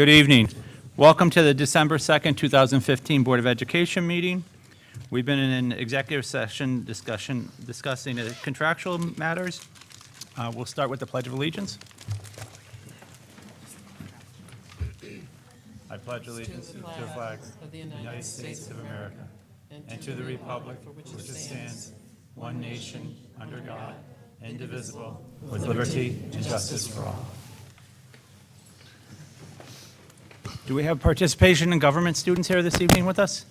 Good evening. Welcome to the December 2nd, 2015 Board of Education meeting. We've been in an executive session discussing contractual matters. We'll start with the Pledge of Allegiance. I pledge allegiance to the flag of the United States of America and to the republic for which it stands, one nation, under God, indivisible, with liberty and justice for all. Do we have participation in government students here this evening with us?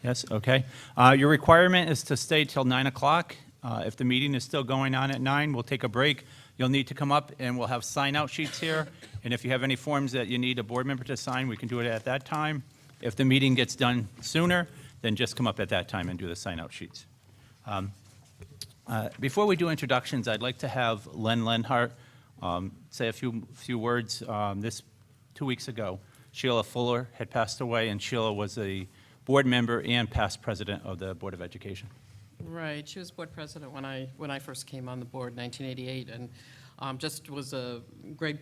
Yes, okay. Your requirement is to stay till 9 o'clock. If the meeting is still going on at 9, we'll take a break. You'll need to come up and we'll have sign-out sheets here. And if you have any forms that you need a board member to sign, we can do it at that time. If the meeting gets done sooner, then just come up at that time and do the sign-out sheets. Before we do introductions, I'd like to have Len Lenhart say a few words. 2 weeks ago, Sheila Fuller had passed away, and Sheila was a board member and past president of the Board of Education. Right. She was board president when I first came on the board in 1988, and just was a great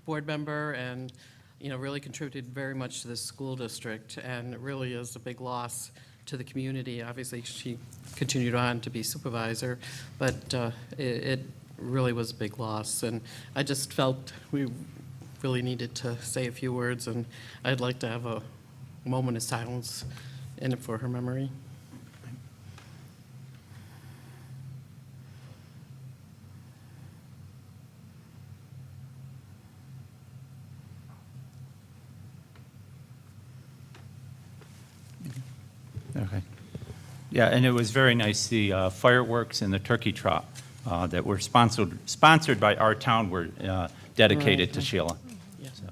board member, and really contributed very much to the school district, and it really is a big loss to the community. Obviously, she continued on to be supervisor, but it really was a big loss, and I just felt we really needed to say a few words, and I'd like to have a moment of silence in it for her memory. Okay. Yeah, and it was very nice. The fireworks and the turkey trot that were sponsored by our town were dedicated to Sheila. Yeah. So,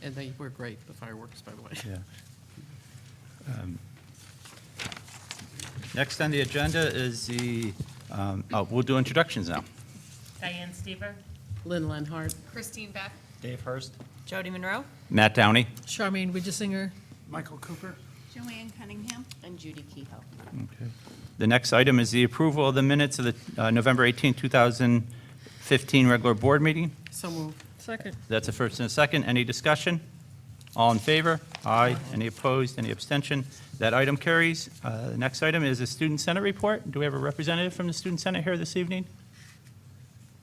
And they were great, the fireworks, by the way. yeah. Next on the agenda is we'll do introductions now. Diane Stever. Lynn Lenhart. Christine Beck. Dave Hurst. Jody Monroe. Matt Downey. Charmaine Widgesinger. Michael Cooper. Joanne Cunningham. And Judy Kehoe. Okay. The next item is the approval of the minutes of the November 18, 2015 regular board meeting. So moved. Second. That's a first and a second. Any discussion? All in favor? Aye. Any opposed? Any abstention? That item carries. The next item is the Student Senate report. Do we have a representative from the Student Senate here this evening?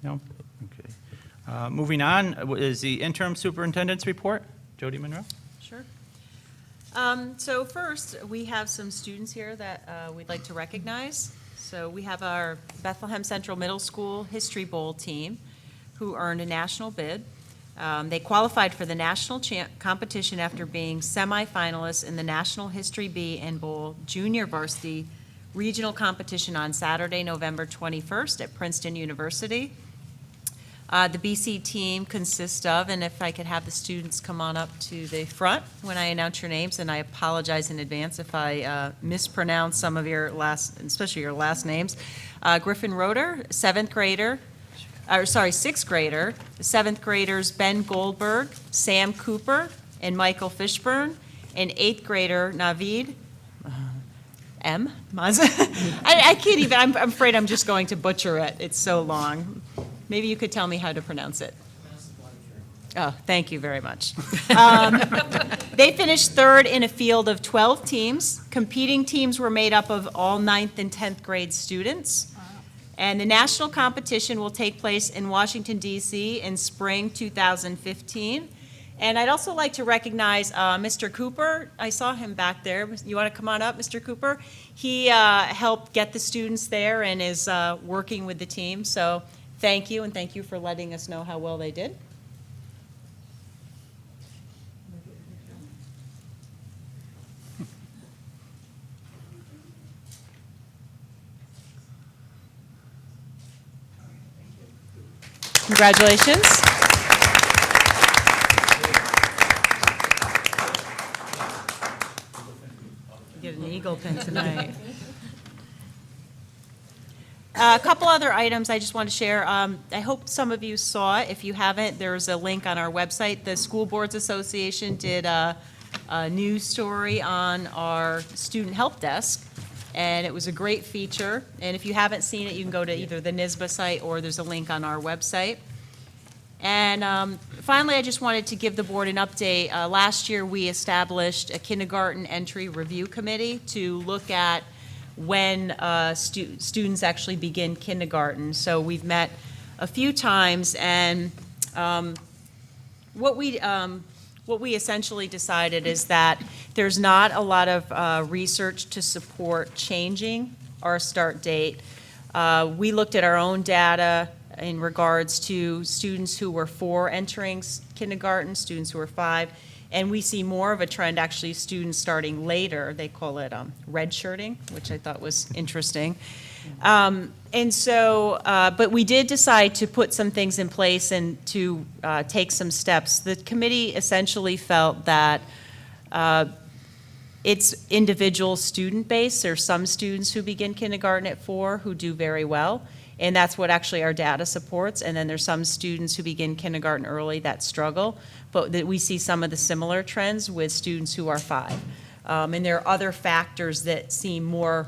No? Okay. Moving on is the interim superintendent's report. Jody Monroe? Sure. So first, we have some students here that we'd like to recognize. So we have our Bethlehem Central Middle School History Bowl team who earned a national bid. They qualified for the national competition after being semifinalists in the National History B and Bowl Junior Varsity Regional Competition on Saturday, November 21st at Princeton University. The BC team consists of, and if I could have the students come on up to the front when I announce your names, and I apologize in advance if I mispronounce some of your especially your last names. Griffin Roeder, sixth grader, 7th graders Ben Goldberg, Sam Cooper, and Michael Fishburne, and 8th grader Navid M. Maza. I can't even, I'm afraid I'm just going to butcher it. It's so long. Maybe you could tell me how to pronounce it. Oh, thank you very much. They finished third in a field of 12 teams. Competing teams were made up of all 9th and 10th grade students. And the national competition will take place in Washington, D.C. in spring 2015. And I'd also like to recognize Mr. Cooper. I saw him back there. You want to come on up, Mr. Cooper? He helped get the students there and is working with the team. So thank you, and thank you for letting us know how well they did. Congratulations. You get an eagle pin tonight. A couple other items I just want to share. I hope some of you saw it. If you haven't, there's a link on our website. The School Boards Association did a news story on our student help desk, and it was a great feature. And if you haven't seen it, you can go to either the NYSBA site or there's a link on our website. And finally, I just wanted to give the board an update. Last year, we established a kindergarten entry review committee to look at when students actually begin kindergarten. So we've met a few times, and what we essentially decided is that there's not a lot of research to support changing our start date. We looked at our own data in regards to students who were 4 entering kindergarten, students who were 5, and we see more of a trend, actually, students starting later. They call it redshirting, which I thought was interesting. And so, but we did decide to put some things in place and to take some steps. The committee essentially felt that it's individual student based. There's some students who begin kindergarten at 4 who do very well, and that's what actually our data supports. And then there's some students who begin kindergarten early that struggle, but that we see some of the similar trends with students who are 5. And there are other factors that seem more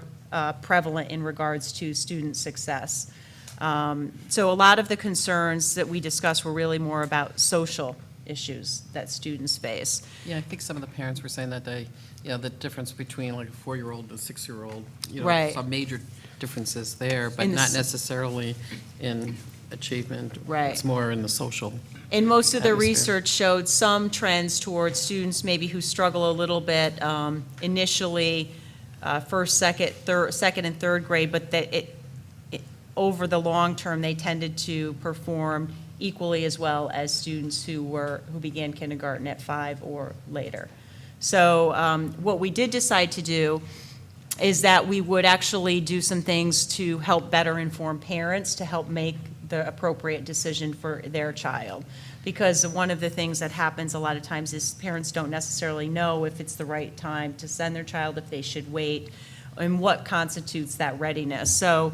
prevalent in regards to student success. So a lot of the concerns that we discussed were really more about social issues that students face. Yeah, I think some of the parents were saying that they, the difference between like a 4-year-old and a 6-year-old, Right. some major differences there, but In the not s- necessarily in achievement. Right. It's more in the social. And most of the Atmosphere. research showed some trends towards students maybe who struggle a little bit initially, first, second and third grade, but that over the long term, they tended to perform equally as well as students who began kindergarten at 5 or later. So what we did decide to do is that we would actually do some things to help better inform parents, to help make the appropriate decision for their child. Because one of the things that happens a lot of times is parents don't necessarily know if it's the right time to send their child, if they should wait, and what constitutes that readiness. So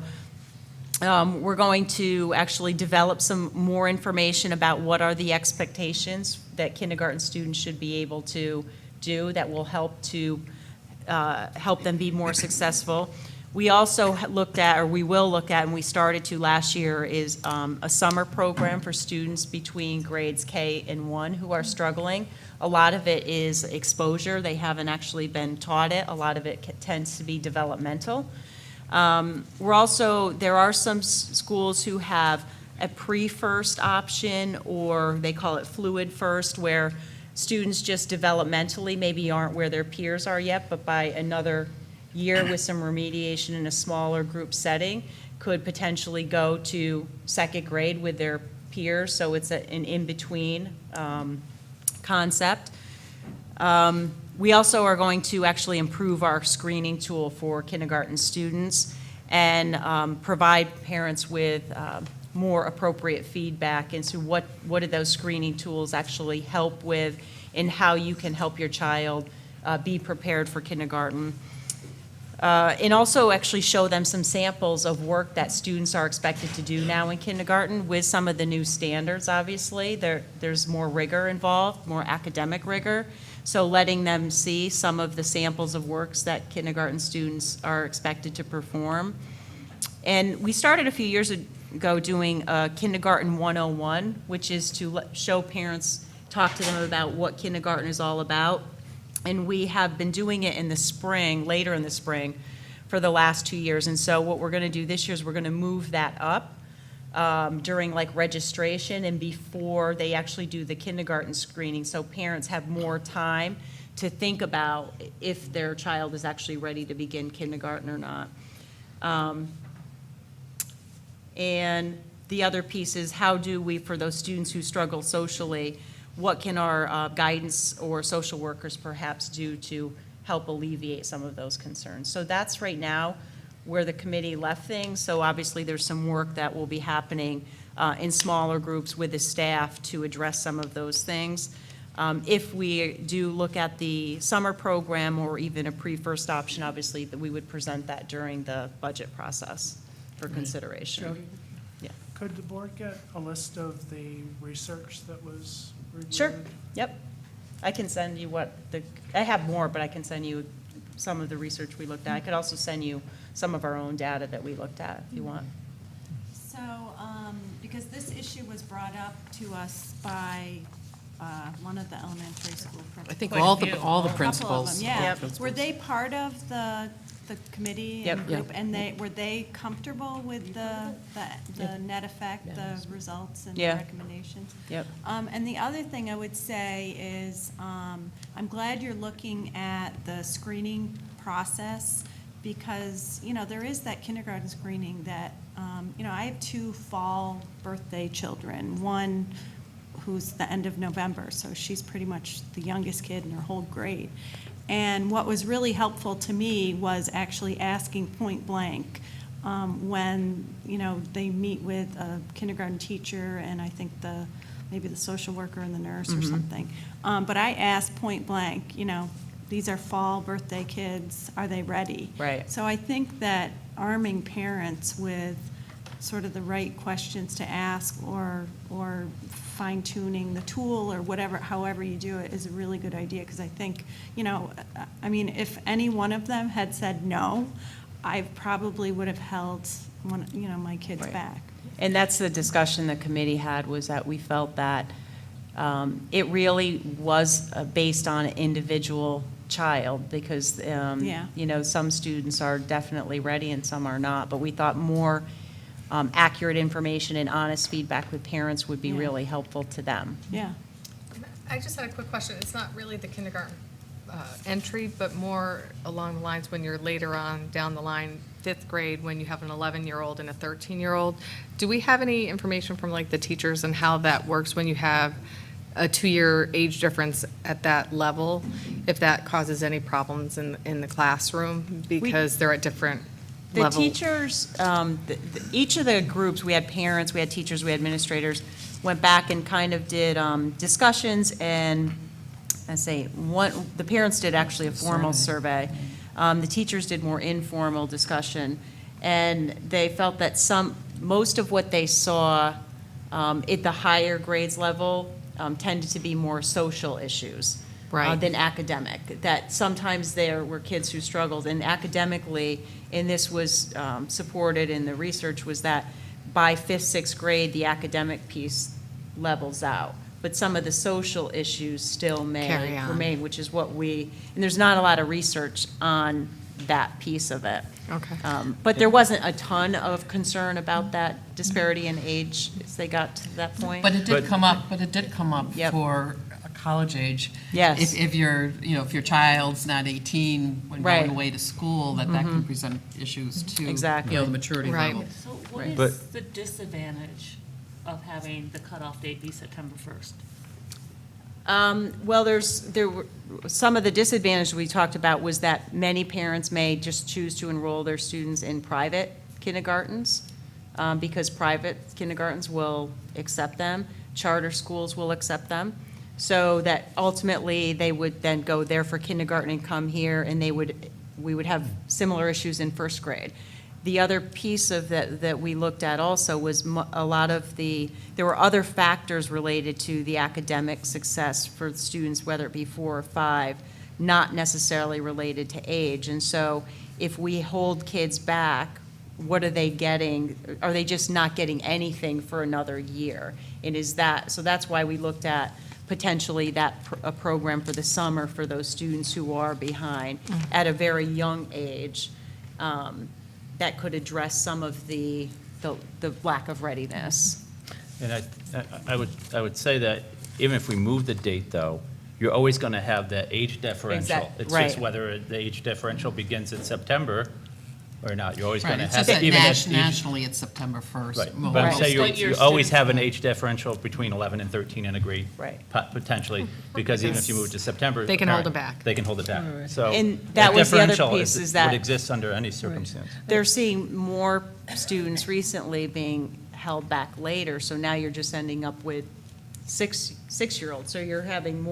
we're going to actually develop some more information about what are the expectations that kindergarten students should be able to do that will help them be more successful. We also looked at, or we will look at, and we started to last year, is a summer program for students between grades K and 1 who are struggling. A lot of it is exposure. They haven't actually been taught it. A lot of it tends to be developmental. There are some schools who have a pre-first option, or they call it fluid first, where students just developmentally maybe aren't where their peers are yet, but by another year with some remediation in a smaller group setting, could potentially go to second grade with their peers, so it's an in-between concept. We also are going to actually improve our screening tool for kindergarten students and provide parents with more appropriate feedback into what do those screening tools actually help with, and how you can help your child be prepared for kindergarten. And also actually show them some samples of work that students are expected to do now in kindergarten with some of the new standards, obviously. There's more rigor involved, more academic rigor. So letting them see some of the samples of works that kindergarten students are expected to perform. And we started a few years ago doing Kindergarten 101, which is to show parents, talk to them about what kindergarten is all about. And we have been doing it in the spring, later in the spring, for the last 2 years. And so what we're going to do this year is we're going to move that up during like registration and before they actually do the kindergarten screening, so parents have more time to think about if their child is actually ready to begin kindergarten or not. And the other piece is, how do we, for those students who struggle socially, what can our guidance or social workers perhaps do to help alleviate some of those concerns? So that's right now where the committee left things. So obviously there's some work that will be happening in smaller groups with the staff to address some of those things. If we do look at the summer program or even a pre-first option, obviously that we would present that during the budget process for consideration. Jody, Yeah. could the board get a list of the research that was reviewed? Sure, yep. I can send you I have more, but I can send you some of the research we looked at. I could also send you some of our own data that we looked at if you want. So, because this issue was brought up to us by one of the elementary school principals. I think Quite a all few. all the A couple of principals. them, yeah. Yep. Were they part of the committee Yep. and group? And were they comfortable with the net effect, the results and the Yeah. recommendations? Yep. And the other thing I would say is, I'm glad you're looking at the screening process, because, there is that kindergarten screening that, I have 2 fall birthday children. One who's the end of November, so she's pretty much the youngest kid in her whole grade. And what was really helpful to me was actually asking point blank, when, they meet with a kindergarten teacher and I think maybe the social worker and the nurse or something. But I asked point blank, these are fall birthday kids, are they ready? Right. So I think that arming parents with sort of the right questions to ask, or fine tuning the tool or whatever, however you do it, is a really good idea. Because I think, if any one of them had said no, I probably would have held my kids Right. back. And that's the discussion the committee had, was that we felt that it really was based on an individual child, because, Yeah. some students are definitely ready and some are not. But we thought more accurate information and honest feedback with parents would be Yeah. really helpful to them. Yeah. I just had a quick question. It's not really the kindergarten entry, but more along the lines when you're later on down the line, 5th grade, when you have an 11-year-old and a 13-year-old. Do we have any information from like the teachers on how that works when you have a 2-year age difference at that level? If that causes any problems in the classroom because they're at different The level? teachers, each of the groups, we had parents, we had teachers, we had administrators, went back and kind of did discussions, and the parents did actually a formal survey. The teachers did more informal discussion, and they felt that most of what they saw at the higher grades level tended to be more social issues. Right. Than academic, that sometimes there were kids who struggled, and academically, and this was supported in the research, was that by 5th, 6th grade, the academic piece levels out. But some of the social issues still Carry may on. remain, which is what and there's not a lot of research on that piece of it. Okay. But there wasn't a ton of concern about that disparity in age as they got to that point. But it But- did come up, Yep. for a college age. Yes. If your child's not 18 when Right. going away to school, that can present issues too. Exactly. The maturity Right. level. So what Right. is But- the disadvantage of having the cutoff date be September 1st? Well, there were, some of the disadvantages we talked about was that many parents may just choose to enroll their students in private kindergartens, because private kindergartens will accept them, charter schools will accept them, so that ultimately they would then go there for kindergarten and come here, and we would have similar issues in 1st grade. The other piece of that we looked at also was there were other factors related to the academic success for students, whether it be 4 or 5, not necessarily related to age. And so if we hold kids back, what are they getting? Are they just not getting anything for another year? And so that's why we looked at potentially a program for the summer for those students who are behind at a very young age, that could address some of the lack of readiness. And I would say that even if we move the date, though, you're always going to have that age differential. It's just right. whether the age differential begins in September or not. You're always Right, going to it's have just that. that Even if nationally, it's September 1st. Right, Most- but I'm Right. saying But you your always students have an will- age differential between 11 and 13 in a grade. Right. Potentially, because even if you move to September. They can hold apparent- it back. They can hold it back. So. And that was the other differential piece is that- would exist under any circumstance. They're seeing more students recently being held back later, so now you're just ending up with six-year-olds. So you're having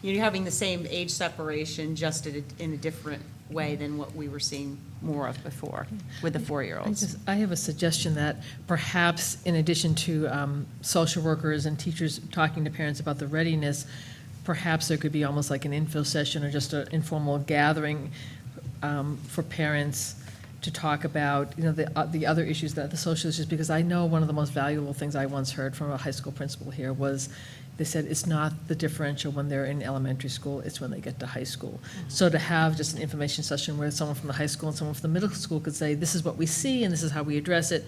you're having the same age separation, just in a different way than what we were seeing more of before with the 4-year-olds. I have a suggestion that perhaps in addition to social workers and teachers talking to parents about the readiness, perhaps there could be almost like an info session or just an informal gathering for parents to talk about, you know, the other issues, that the social issues, because I know one of the most valuable things I once heard from a high school principal here was, they said, it's not the differential when they're in elementary school, it's when they get to high school. So to have just an information session where someone from the high school and someone from the middle school could say, this is what we see and this is how we address it,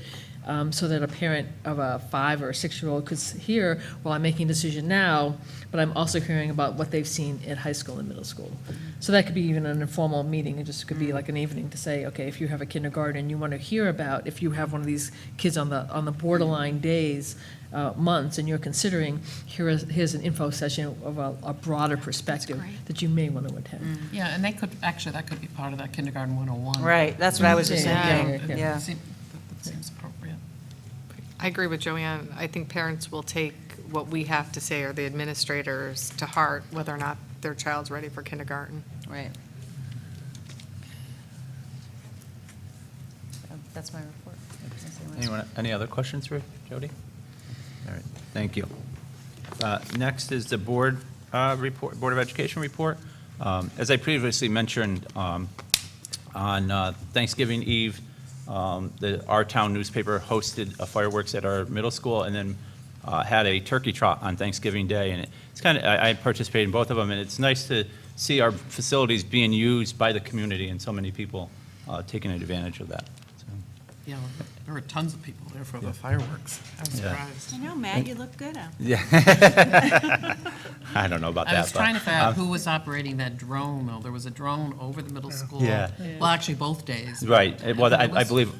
so that a parent of a 5 or a 6-year-old could hear, well, I'm making a decision now, but I'm also hearing about what they've seen at high school and middle school. So that could be even an informal meeting, it just could be like an evening to say, okay, if you have a kindergarten and you want to hear about, if you have one of these kids on the borderline days, months, and you're considering, here's an info session of a broader perspective that you may want to attend. Yeah, and that could be part of that kindergarten 101. Right, that's what I was just Yeah, thinking, yeah, yeah. That seems appropriate. I agree with Joanne. I think parents will take what we have to say, or the administrators, to heart, whether or not their child's ready for kindergarten. Right. That's my report. Anyone, any other questions for Jody? All right, thank you. Next is the board report, Board of Education report. As I previously mentioned, on Thanksgiving Eve, our town newspaper hosted a fireworks at our middle school, and then had a turkey trot on Thanksgiving Day. And it's kind of, I participated in both of them, and it's nice to see our facilities being used by the community and so many people taking advantage of that. So, Yeah, there were tons of people there for the fireworks. I was Yeah. surprised. I know, Matt, you look good out. yeah. I don't know about that. I was but, trying to figure out who was operating that drone, though. There was a drone over the middle school. Yeah. Well, actually, both days. Right, well, It I was- believe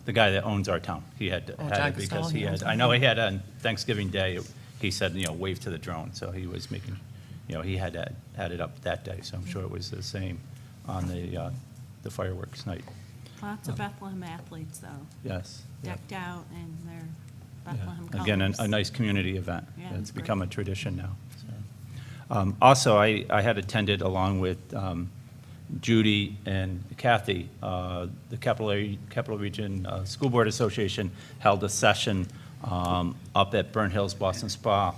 the guy that owns our town, he had Oh, had John it because Costello, he he owns had, it. I know he had on Thanksgiving Day, he said, wave to the drone, so he was making, he had it up that day, so I'm sure it was the same on the fireworks night. Lots of Bethlehem athletes, though, Yes. yeah, decked out in their yeah. Bethlehem colors. Again, a nice community event. Yeah, It's it's great. become a tradition now. So. Also, I had attended along with Judy and Kathy, the Capital Region School Board Association held a session up at Burn Hills Boston Spa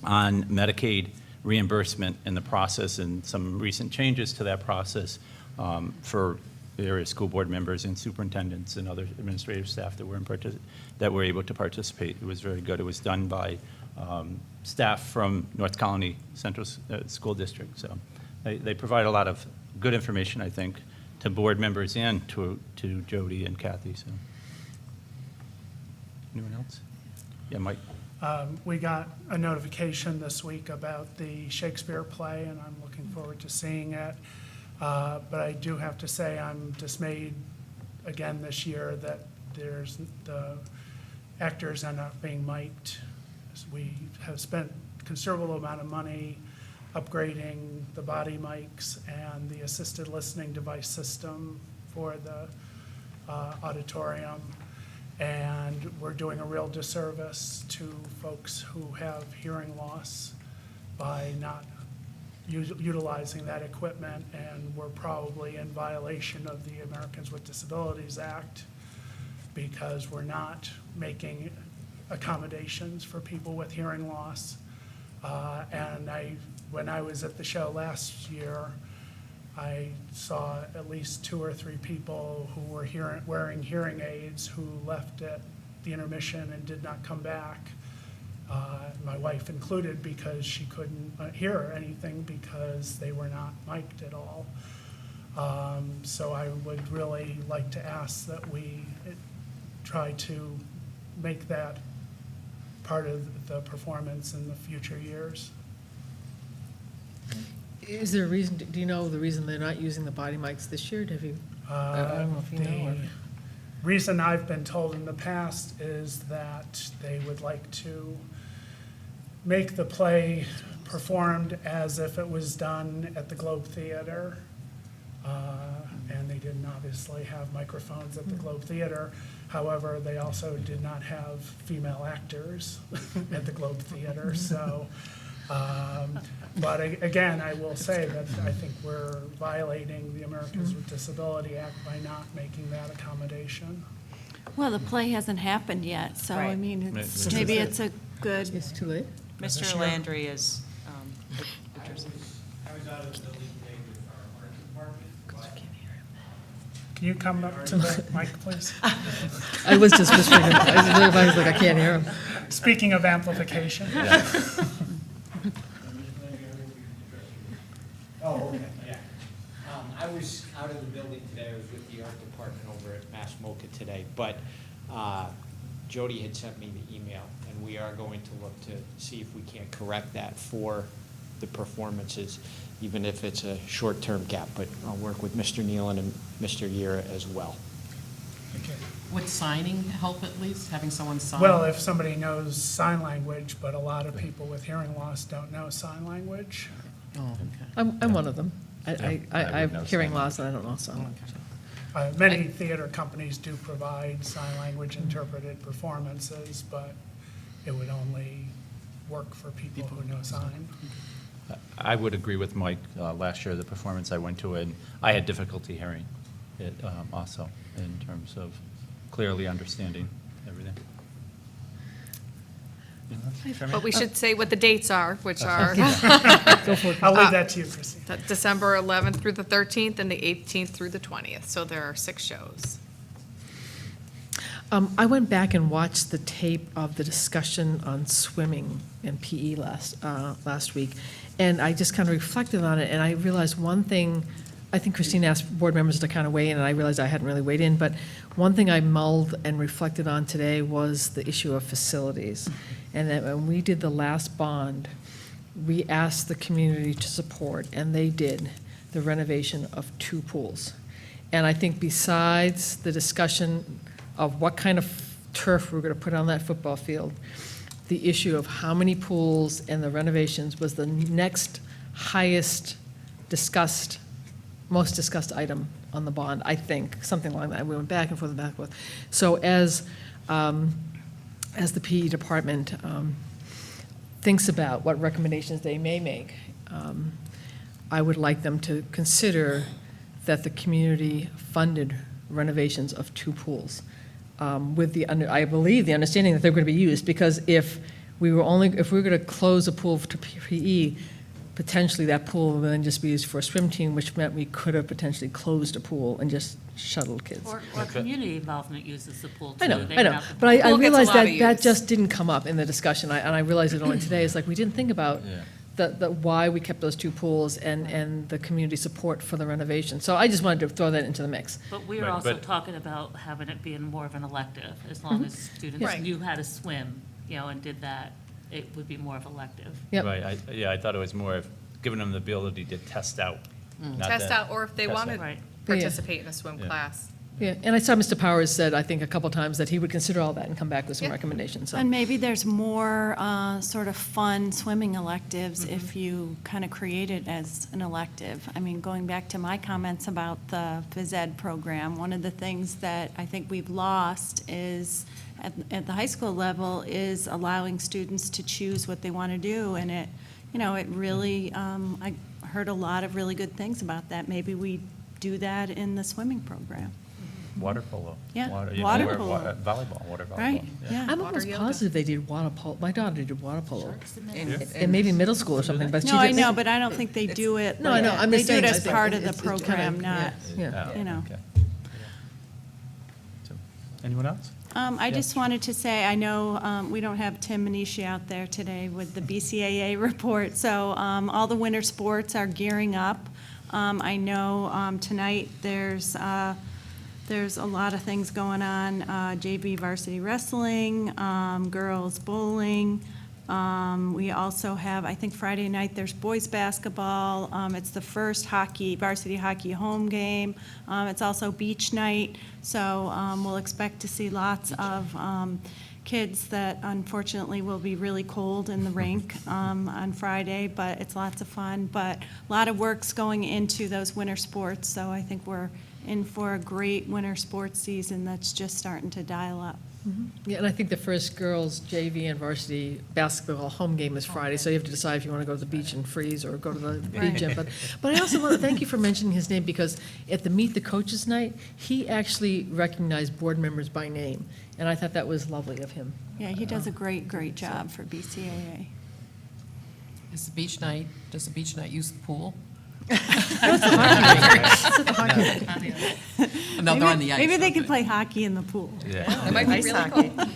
on Medicaid reimbursement and the process and some recent changes to that process for various school board members and superintendents and other administrative staff that were able to participate. It was very good. It was done by staff from North Colony Central School District. So they provide a lot of good information, I think, to board members and to Jody and Kathy. So, anyone else? Yeah, Mike. We got a notification this week about the Shakespeare play, and I'm looking forward to seeing it. But I do have to say, I'm dismayed again this year that the actors are not being mic'd. We have spent a considerable amount of money upgrading the body mics and the assisted listening device system for the auditorium. And we're doing a real disservice to folks who have hearing loss by not utilizing that equipment, and we're probably in violation of the Americans with Disabilities Act because we're not making accommodations for people with hearing loss. And when I was at the show last year, I saw at least 2 or 3 people who were wearing hearing aids who left at the intermission and did not come back. My wife included, because she couldn't hear anything because they were not mic'd at all. So I would really like to ask that we try to make that part of the performance in the future years. Is there a reason, do you know the reason they're not using the body mics this year? Have you, I don't know if you know. or- The reason I've been told in the past is that they would like to make the play performed as if it was done at the Globe Theater. And they didn't obviously have microphones at the Globe Theater. However, they also did not have female actors at the Globe Theater, so. But again, I will say that I think we're violating the Americans with Disability Act by not making that accommodation. Well, the play hasn't happened yet, so I Right. mean, Right. maybe it's a good, It's too late? Mr. Landry is addressing. I was out of the lead today with our art department, but Can you come up to the mic, please? I was just whispering, I was like, I can't hear him. Speaking of amplification. Oh, okay, yeah. I was out of the building today, I was with the art department over at Mass MoCA today, but Jody had sent me the email, and we are going to look to see if we can't correct that for the performances, even if it's a short-term gap, but I'll work with Mr. Nealon and Mr. Yera as well. Okay. Would signing help at least, having someone sign? Well, if somebody knows sign language, but a lot of people with hearing loss don't know sign language. Oh, okay. I'm one of them. I would know have hearing sign loss and I don't know, so. Many theater companies do provide sign language interpreted performances, but it would only work for people who know sign. I would agree with Mike. Last year, the performance I went to, and I had difficulty hearing it also in terms of clearly understanding everything. But we should say what the dates are, which are I'll leave that to you, Christine. December 11th through the 13th and the 18th through the 20th. So there are 6 shows. I went back and watched the tape of the discussion on swimming and PE last week, and I just kind of reflected on it, and I realized one thing. I think Christine asked board members to kind of weigh in, and I realized I hadn't really weighed in, but one thing I mulled and reflected on today was the issue of facilities. And that when we did the last bond, we asked the community to support, and they did, the renovation of 2 pools. And I think besides the discussion of what kind of turf we're going to put on that football field, the issue of how many pools and the renovations was the next highest most discussed item on the bond, I think, something along that. We went back and forth and back and forth. So as the PE department thinks about what recommendations they may make, I would like them to consider that the community funded renovations of 2 pools with I believe the understanding that they're going to be used, because if we were going to close a pool to PE, potentially that pool would then just be used for a swim team, which meant we could have potentially closed a pool and just shuttled kids. Or community involvement uses the pool too. I know, They I know, have the but I Pool gets a realized lot of that use. just didn't come up in the discussion, and I realized it only today. It's like, we didn't think about the why we kept those 2 pools and the community support for the renovation. So I just wanted to throw that into the mix. But we were Right, also but- talking about having it being more of an elective, as long as students Right. knew how to swim, and did that, it would be more of elective. Yep. Right, I thought it was more of giving them the ability to test out. not Test that- out, or if they test want to out. Right. participate in a swim Yeah. class. Yeah, and I saw Mr. Powers said, I think a couple times, that he would consider all that and come back with some Yeah. recommendations, so. And maybe there's more sort of fun swimming electives if you kind of create it as an elective. I mean, going back to my comments about the phys ed program, one of the things that I think we've lost is, at the high school level, is allowing students to choose what they want to do. And it really, I heard a lot of really good things about that. Maybe we do that in the swimming program. Water polo. Yeah, you know, water where- polo. Volleyball, water volleyball. Right, yeah. yeah. I'm Water almost yoga. positive they did water polo. My daughter did water polo. And- And maybe middle school or something, but she No, I did. know, but I don't think they do it. No, I know, I'm They just do saying. it I as think part of the it's kinda- program, not, Yeah. you know. Okay. So, anyone else? I just wanted to say, I know we don't have Tim Manishi out there today with the BCAA report, so all the winter sports are gearing up. I know tonight there's a lot of things going on, JV varsity wrestling, girls bowling. We also have, I think Friday night, there's boys basketball. It's the first varsity hockey home game. It's also beach night, so we'll expect to see lots of kids that unfortunately will be really cold in the rink on Friday, but it's lots of fun. But a lot of work's going into those winter sports, so I think we're in for a great winter sports season that's just starting to dial up. Yeah, and I think the first girls JV and varsity basketball home game is Friday, so you have to decide if you want to go to the beach and freeze or go to the beach gym. But I also want to thank you for mentioning his name, because at the Meet the Coaches night, he actually recognized board members by name, and I thought that was lovely of him. Yeah, he does a great job for BCAA. Does the beach night use the pool? No, they're on the ice. Maybe they aren't could play hockey in the pool. It might be Ice really hockey. cool.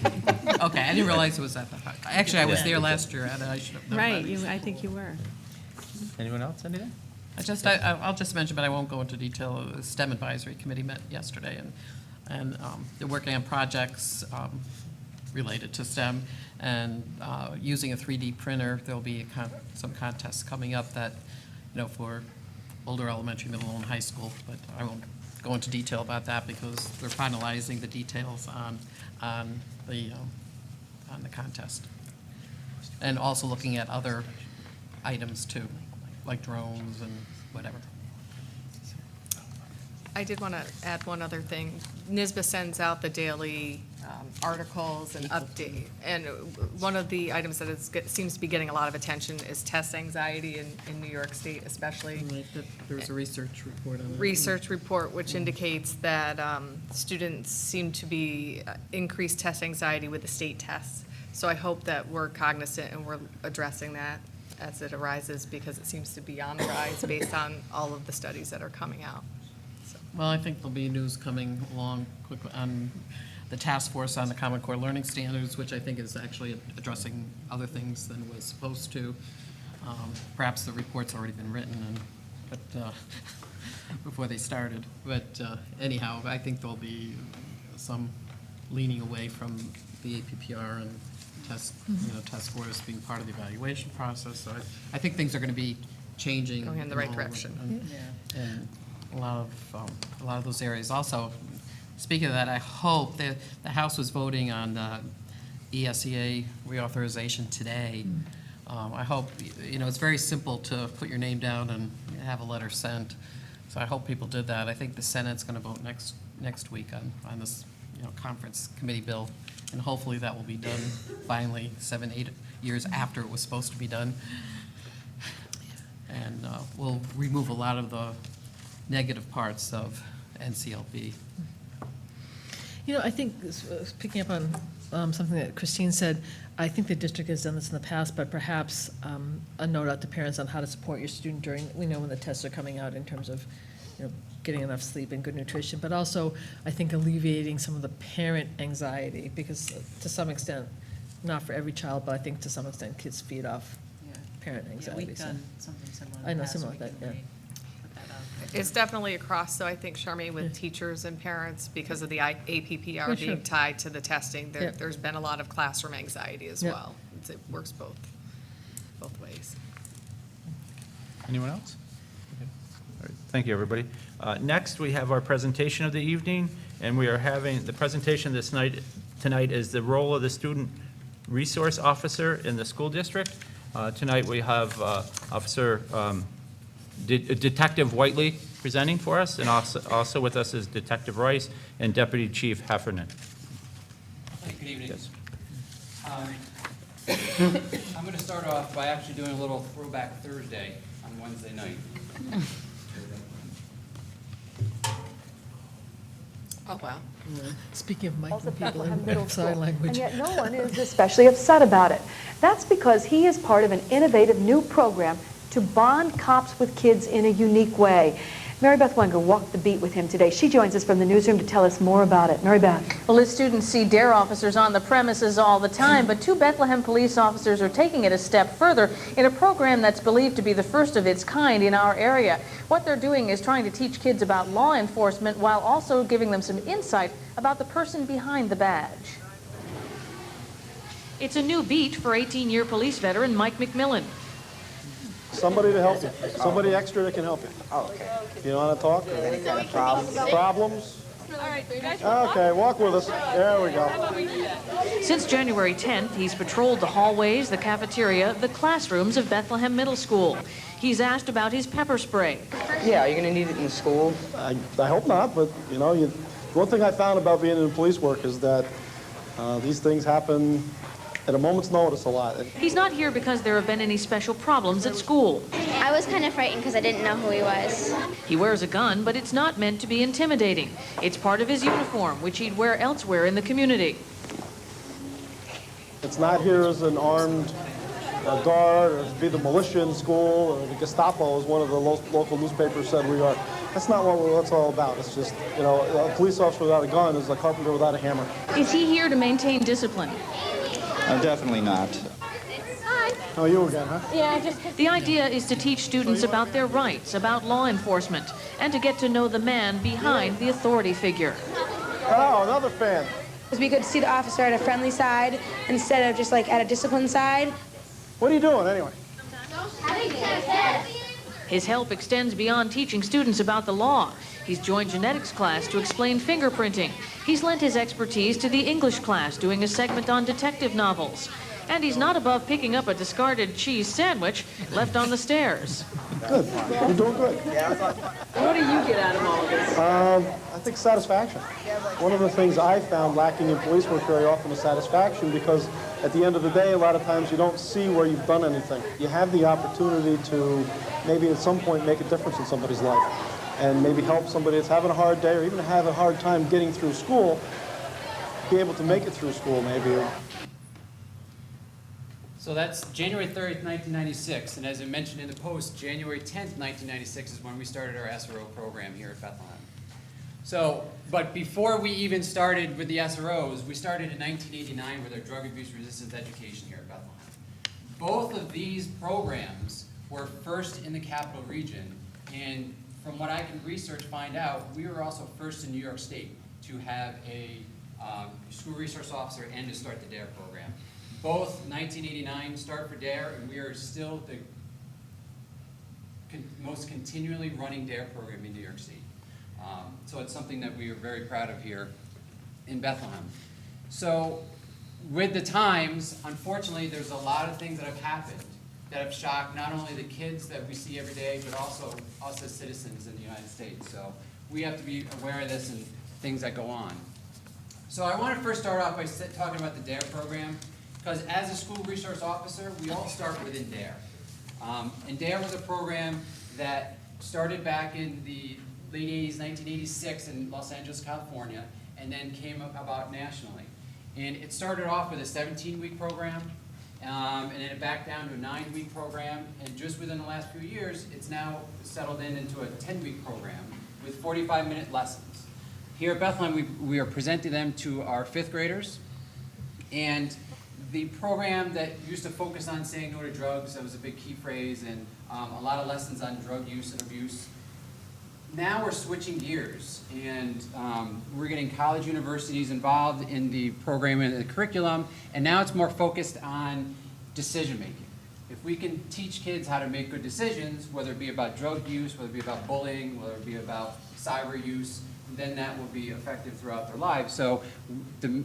Okay, I didn't realize it was at the, actually, I was there last year, and I should have known. Right, that. I think you were. Anyone else, anything? I'll just mention, but I won't go into detail, the STEM Advisory Committee met yesterday, and they're working on projects related to STEM, and using a 3D printer, there'll be some contests coming up that, for older elementary, middle, and high school, but I won't go into detail about that because they're finalizing the details on the contest. And also looking at other items too, like drones and whatever. I did want to add one other thing. NYSBA sends out the daily articles and update. And one of the items that seems to be getting a lot of attention is test anxiety in New York State especially. There was a research report on that. Research report which indicates that students seem to be increased test anxiety with the state tests. So I hope that we're cognizant and we're addressing that as it arises because it seems to be on the rise based on all of the studies that are coming out. Well, I think there'll be news coming along quickly on the task force on the Common Core Learning Standards, which I think is actually addressing other things than it was supposed to. Perhaps the report's already been written, but before they started. But anyhow, I think there'll be some leaning away from the APPR and test scores being part of the evaluation process. So I think things are going to be changing. Going in the right direction. And a lot of those areas. Also, speaking of that, I hope that the House was voting on the ESEA reauthorization today. I hope, it's very simple to put your name down and have a letter sent. So I hope people did that. I think the Senate's going to vote next week on this, conference committee bill. And hopefully that will be done finally 7-8 years after it was supposed to be done. And we'll remove a lot of the negative parts of NCLB. I think, picking up on something that Christine said, I think the district has done this in the past, but perhaps a note out to parents on how to support your student during, when the tests are coming out in terms of, getting enough sleep and good nutrition, but also, I think, alleviating some of the parent anxiety, because to some extent, not for every child, but I think to some extent, kids feed off parent anxiety. We've so. done something similar in I the know, past. similar We like that, can yeah. put that out. It's definitely across, so I think, Charmaine, with teachers and parents, because of the APPR Yeah, sure. being tied to the testing, Yeah. there's been a lot of classroom anxiety as Yeah. well. It works both ways. Anyone else? Okay. All right. Thank you, everybody. Next, we have our presentation of the evening, and we are having, the presentation tonight is the role of the Student Resource Officer in the school district. Tonight, we have Officer Detective Whiteley presenting for us, and also with us is Detective Rice and Deputy Chief Heffernan. Good evening. Yes. I'm going to start off by actually doing a little throwback Thursday on Wednesday night. Oh, wow. Speaking of of mic people Bethlehem Middle and sign School, language. and yet no one is especially upset about it. That's because he is part of an innovative new program to bond cops with kids in a unique way. Mary Beth Wenger walked the beat with him today. She joins us from the newsroom to tell us more about it. Mary Beth. Well, his students see DARE officers on the premises all the time, but two Bethlehem police officers are taking it a step further in a program that's believed to be the first of its kind in our area. What they're doing is trying to teach kids about law enforcement while also giving them some insight about the person behind the badge. It's a new beat for 18-year police veteran Mike McMillan. Somebody to help you. Somebody extra that can help you. Okay. You want to talk? Any kind of problems? Okay, walk with us. There we go. Since January 10th, he's patrolled the hallways, the cafeteria, the classrooms of Bethlehem Middle School. He's asked about his pepper spray. Yeah, are you going to need it in school? I hope not, but one thing I found about being in police work is that these things happen at a moment's notice a lot. He's not here because there have been any special problems at school. I was kind of frightened because I didn't know who he was. He wears a gun, but it's not meant to be intimidating. It's part of his uniform, which he'd wear elsewhere in the community. It's not here as an armed dart or be the militia in school or the Gestapo, as one of the local newspapers said we are. That's not what it's all about. It's just, a police officer without a gun is a carpenter without a hammer. Is he here to maintain discipline? Definitely not. Oh, you again, huh? The idea is to teach students about their rights, about law enforcement, and to get to know the man behind the authority figure. Oh, another fan. It'd be good to see the officer at a friendly side instead of just like at a disciplined side. What are you doing anyway? His help extends beyond teaching students about the law. He's joined genetics class to explain fingerprinting. He's lent his expertise to the English class, doing a segment on detective novels. And he's not above picking up a discarded cheese sandwich left on the stairs. Good. You're doing good. What do you get out of all of this? I think satisfaction. One of the things I found lacking in police work very often is satisfaction, because at the end of the day, a lot of times you don't see where you've done anything. You have the opportunity to maybe at some point make a difference in somebody's life and maybe help somebody that's having a hard day or even have a hard time getting through school, be able to make it through school maybe. So that's January 30th, 1996, and as I mentioned in the post, January 10th, 1996 is when we started our SRO program here at Bethlehem. So, but before we even started with the SROs, we started in 1989 with our drug abuse resistance education here at Bethlehem. Both of these programs were first in the capital region, and from what I can research find out, we were also first in New York State to have a school resource officer and to start the DARE program. Both 1989 start for DARE, and we are still the most continually running DARE program in New York State. So it's something that we are very proud of here in Bethlehem. So with the times, unfortunately, there's a lot of things that have happened that have shocked not only the kids that we see every day, but also us as citizens in the United States. So we have to be aware of this and things that go on. So I want to first start off by talking about the DARE program, because as a school resource officer, we all start within DARE. And DARE was a program that started back in the late 80s, 1986 in Los Angeles, California, and then came about nationally. And it started off with a 17-week program, and then it backed down to a 9-week program, and just within the last few years, it's now settled into a 10-week program with 45-minute lessons. Here at Bethlehem, we are presenting them to our 5th graders, and the program that used to focus on saying no to drugs, that was a big key phrase, and a lot of lessons on drug use and abuse. Now we're switching gears, and we're getting college universities involved in the program and the curriculum, and now it's more focused on decision making. If we can teach kids how to make good decisions, whether it be about drug use, whether it be about bullying, whether it be about cyber use, then that will be effective throughout their lives. So the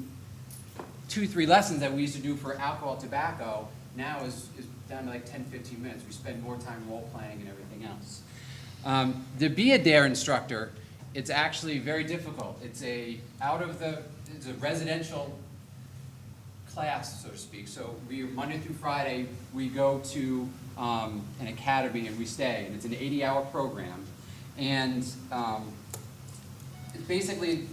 2-3 lessons that we used to do for alcohol, tobacco, now is down to like 10-15 minutes. We spend more time role playing and everything else. To be a DARE instructor, it's actually very difficult. It's a residential class, so to speak. So Monday through Friday, we go to an academy and we stay, and it's an 80-hour program. And it's basically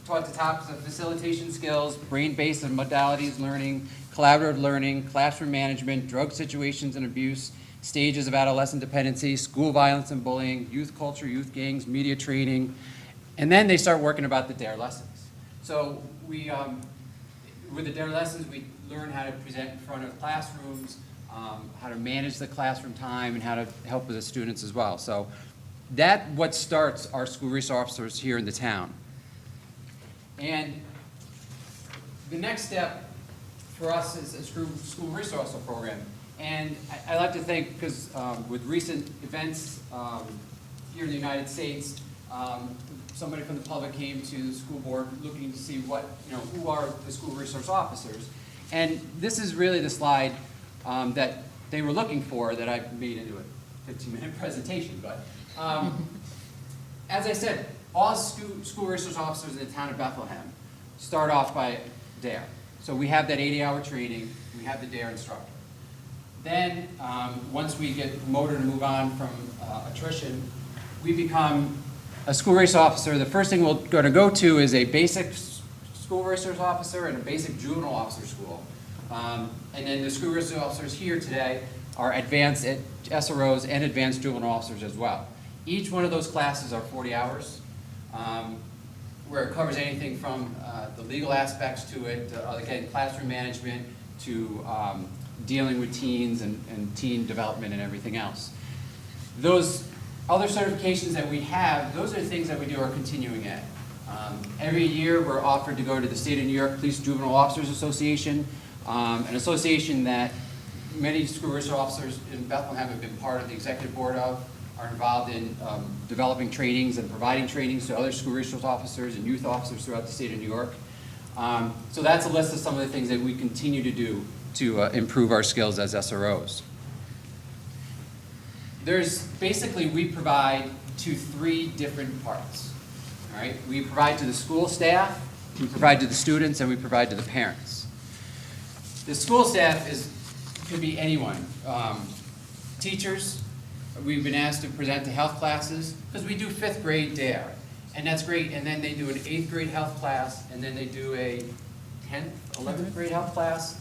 taught the topics of facilitation skills, brain-based and modalities learning, collaborative learning, classroom management, drug situations and abuse, stages of adolescent dependency, school violence and bullying, youth culture, youth gangs, media training, and then they start working about the DARE lessons. So with the DARE lessons, we learn how to present in front of classrooms, how to manage the classroom time, and how to help with the students as well. So that's what starts our school resource officers here in the town. And the next step for us is a school resource officer program. And I like to think, because with recent events here in the United States, somebody from the public came to the school board looking to see who are the school resource officers. And this is really the slide that they were looking for that I made into a 15-minute presentation. But as I said, all school resource officers in the town of Bethlehem start off by DARE. So we have that 80-hour training, we have the DARE instructor. Then, once we get promoted and move on from attrition, we become a school resource officer. The first thing we're going to go to is a basic school resource officer and a basic juvenile officer school. And then the school resource officers here today are advanced SROs and advanced juvenile officers as well. Each one of those classes are 40 hours, where it covers anything from the legal aspects to it, again, classroom management, to dealing with teens and teen development and everything else. Those other certifications that we have, those are the things that we do our continuing ed. Every year, we're offered to go to the State of New York Police Juvenile Officers Association, an association that many school resource officers in Bethlehem have been part of the executive board of, are involved in developing trainings and providing trainings to other school resource officers and youth officers throughout the State of New York. So that's a list of some of the things that we continue to do to improve our skills as SROs. Basically, we provide to 3 different parts. All right? We provide to the school staff, we provide to the students, and we provide to the parents. The school staff could be anyone. Teachers, we've been asked to present to health classes, because we do 5th grade DARE, and that's great, and then they do an 8th grade health class, and then they do a 10th, 11th grade health class.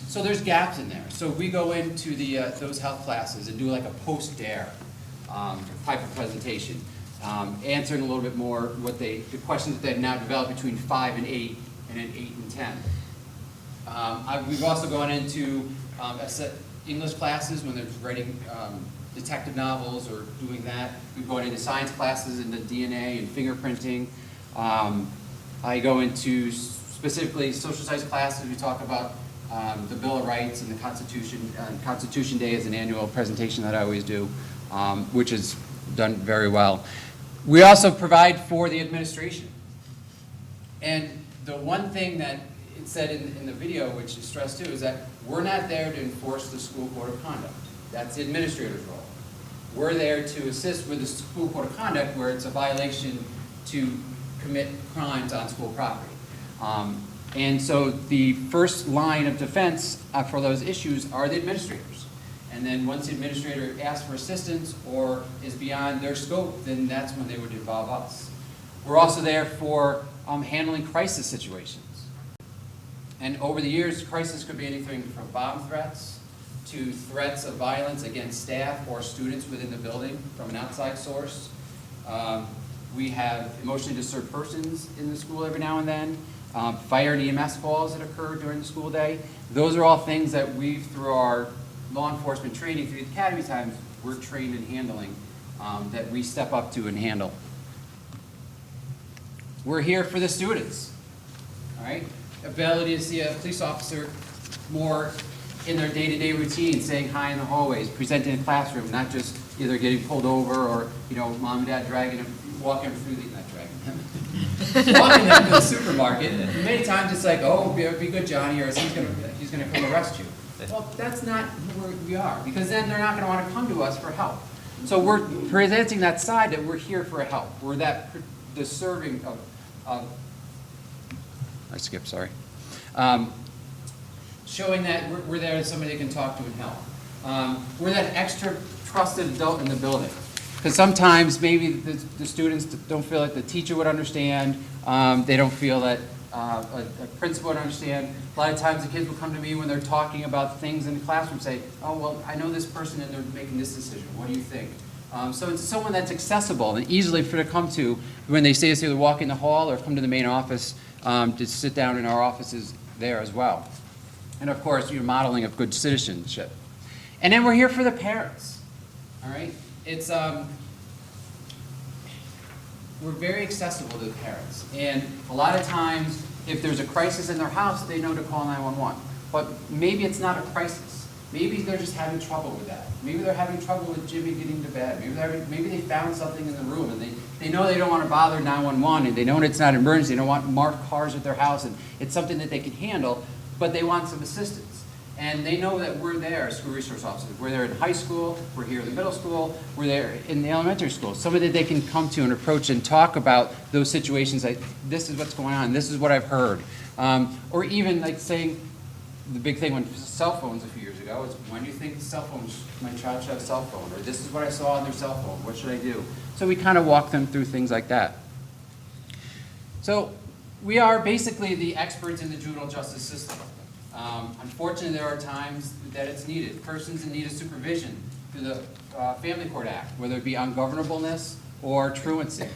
So there's gaps in there. So we go into those health classes and do like a post-DARE type of presentation, answering a little bit more the questions that they've now developed between 5 and 8, and then 8 and 10. We've also gone into English classes when they're writing detective novels or doing that. We've gone into science classes into DNA and fingerprinting. I go into specifically social science classes. We talk about the Bill of Rights and the Constitution. Constitution Day is an annual presentation that I always do, which is done very well. We also provide for the administration. And the one thing that it said in the video, which is stressed too, is that we're not there to enforce the school code of conduct. That's the administrator's role. We're there to assist with the school code of conduct where it's a violation to commit crimes on school property. And so the first line of defense for those issues are the administrators. And then once the administrator asks for assistance or is beyond their scope, then that's when they would involve us. We're also there for handling crisis situations. And over the years, crisis could be anything from bomb threats to threats of violence against staff or students within the building from an outside source. We have emotionally disturbed persons in the school every now and then. Fire and EMS calls that occur during the school day. Those are all things that we, through our law enforcement training through the academy times, we're trained in handling, that we step up to and handle. We're here for the students, all right? Ability to see a police officer more in their day-to-day routine, saying hi in the hallways, presenting in the classroom, not just either getting pulled over or, mom and dad dragging them, walking them through the, not dragging them, walking them to the supermarket. And many times it's like, oh, be good, Johnny, or he's gonna come arrest you. Well, that's not who we are, because then they're not gonna wanna come to us for help. So we're presenting that side that we're here for help. We're the serving of I skipped, sorry. Showing that we're there as somebody they can talk to and help. We're that extra trusted adult in the building. Because sometimes maybe the students don't feel like the teacher would understand. They don't feel that a principal would understand. A lot of times the kids will come to me when they're talking about things in the classroom and say, oh, well, I know this person and they're making this decision. What do you think? So it's someone that's accessible and easily for to come to when they say they walk in the hall or come to the main office to sit down in our offices there as well. And of course, modeling of good citizenship. And then we're here for the parents, all right? It's, we're very accessible to the parents. And a lot of times, if there's a crisis in their house, they know to call 911. But maybe it's not a crisis. Maybe they're just having trouble with that. Maybe they're having trouble with Jimmy getting to bed. Maybe they found something in the room and they know they don't want to bother 911 and they know it's not an emergency. They don't want marked cars at their house and it's something that they can handle, but they want some assistance. And they know that we're there as school resource officers. We're there in high school, we're here in the middle school, we're there in the elementary school. Somebody that they can come to and approach and talk about those situations like, this is what's going on, this is what I've heard. Or even like saying, the big thing with cell phones a few years ago is, when do you think my child should have a cell phone? Or this is what I saw on their cell phone, what should I do? So we kind of walk them through things like that. So we are basically the experts in the juvenile justice system. Unfortunately, there are times that it's needed. Persons in need of supervision through the Family Court Act, whether it be ungovernableness or truancy.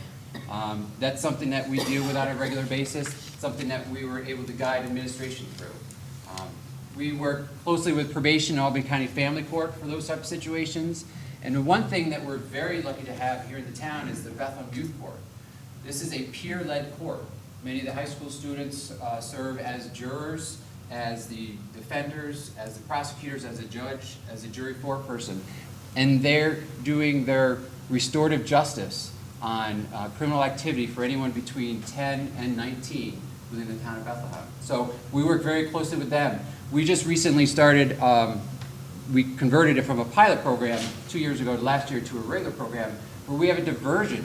That's something that we deal with on a regular basis, something that we were able to guide administration through. We work closely with probation and Albany County Family Court for those type of situations. And the one thing that we're very lucky to have here in the town is the Bethlehem Youth Court. This is a peer-led court. Many of the high school students serve as jurors, as the defenders, as the prosecutors, as a judge, as a jury foreperson. And they're doing their restorative justice on criminal activity for anyone between 10 and 19 within the town of Bethlehem. So we work very closely with them. We just recently started, we converted it from a pilot program 2 years ago to last year to a regular program where we have a diversion.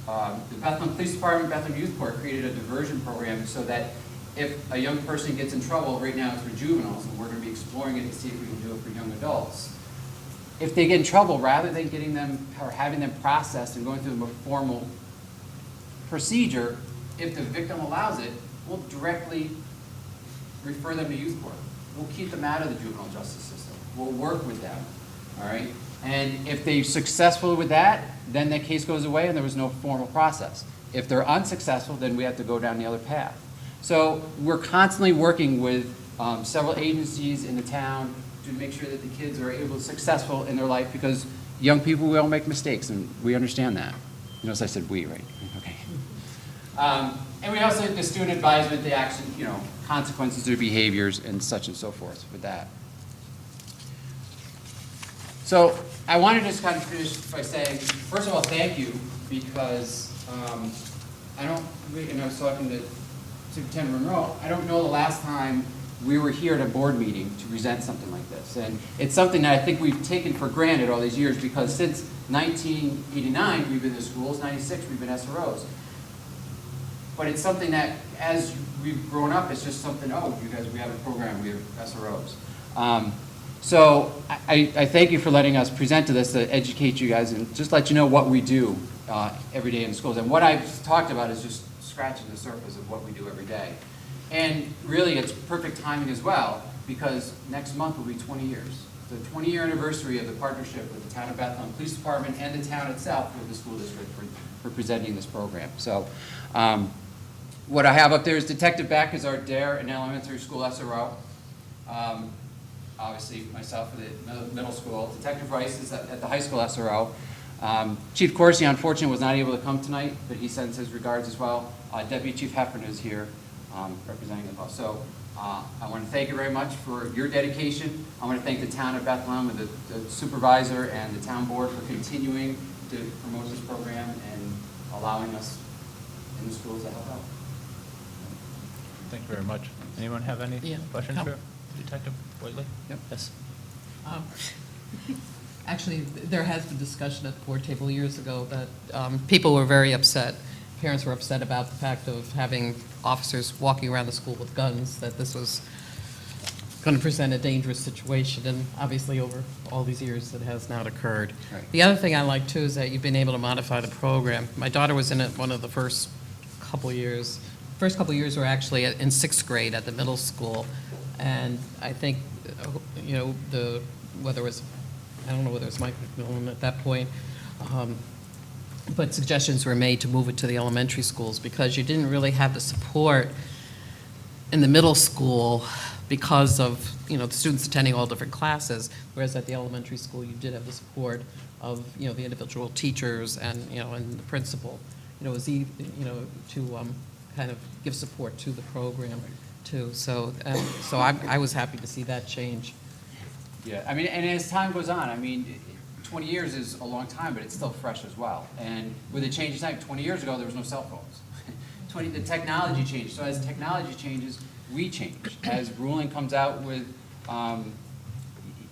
The Bethlehem Police Department, Bethlehem Youth Court created a diversion program so that if a young person gets in trouble, right now it's for juveniles, and we're going to be exploring it to see if we can do it for young adults. If they get in trouble, rather than getting them or having them processed and going through a formal procedure, if the victim allows it, we'll directly refer them to youth court. We'll keep them out of the juvenile justice system. We'll work with them, all right? And if they're successful with that, then that case goes away and there was no formal process. If they're unsuccessful, then we have to go down the other path. So we're constantly working with several agencies in the town to make sure that the kids are able to successful in their life, because young people, we all make mistakes, and we understand that. You notice I said we, right? Okay. And we also, the student advisement, the action, you know, consequences of their behaviors and such and so forth with that. So I want to just kind of finish by saying, first of all, thank you, because and I was talking to Superintendent Monroe, I don't know the last time we were here at a board meeting to present something like this. And it's something that I think we've taken for granted all these years, because since 1989, we've been in schools, 96, we've been SROs. But it's something that, as we've grown up, it's just something, oh, you guys, we have a program, we have SROs. So I thank you for letting us present to this, to educate you guys and just let you know what we do every day in schools. And what I've talked about is just scratching the surface of what we do every day. And really, it's perfect timing as well, because next month will be 20 years. The 20-year anniversary of the partnership with the Town of Bethlehem Police Department and the town itself with the school district for presenting this program. So what I have up there is Detective Beck is our DARE and elementary school SRO. Obviously, myself for the middle school. Detective Rice is at the high school SRO. Chief Corsi, unfortunately, was not able to come tonight, but he sends his regards as well. Deputy Chief Heffern is here representing the bus. So I want to thank you very much for your dedication. I want to thank the town of Bethlehem and the supervisor and the town board for continuing to promote this program and allowing us in the schools to help out. Thank you very much. Anyone have any questions for Detective Whiteley? Yep. Yes. Actually, there has been discussion at the board table years ago that people were very upset. Parents were upset about the fact of having officers walking around the school with guns, that this was going to present a dangerous situation, and obviously over all these years it has not occurred. Right. The other thing I like too is that you've been able to modify the program. My daughter was in it one of the first couple years. First couple years were actually in 6th grade at the middle school, and I think, you know, whether it was, I don't know whether it was Mike McMillan at that point, but suggestions were made to move it to the elementary schools because you didn't really have the support in the middle school because of, you know, the students attending all different classes, whereas at the elementary school you did have the support of, you know, the individual teachers and, you know, and the principal. You know, it was easy, you know, to kind of give support to the program too. So, so I was happy to see that change. Yeah, I mean, and as time goes on, I mean, 20 years is a long time, but it's still fresh as well. And with the change in time, 20 years ago, there was no cell phones. The technology changed. So as technology changes, we change. As ruling comes out with,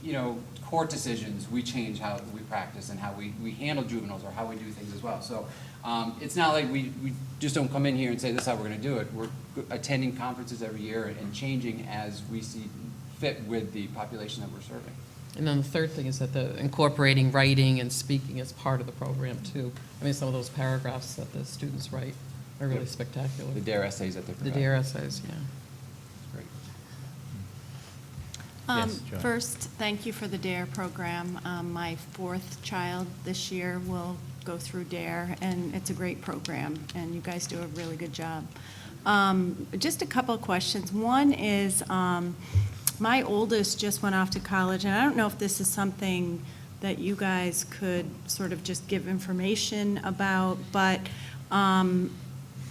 you know, court decisions, we change how we practice and how we handle juveniles or how we do things as well. So it's not like we just don't come in here and say this is how we're going to do it. We're attending conferences every year and changing as we see fit with the population that we're serving. And then the third thing is that the incorporating writing and speaking as part of the program too. I mean, some of those paragraphs that the students write are really spectacular. The DARE essays that they provide. The DARE essays, yeah. Great. Yes, Joy. First, thank you for the DARE program. My fourth child this year will go through DARE, and it's a great program, and you guys do a really good job. Just a couple of questions. One is, my oldest just went off to college, and I don't know if this is something that you guys could sort of just give information about, but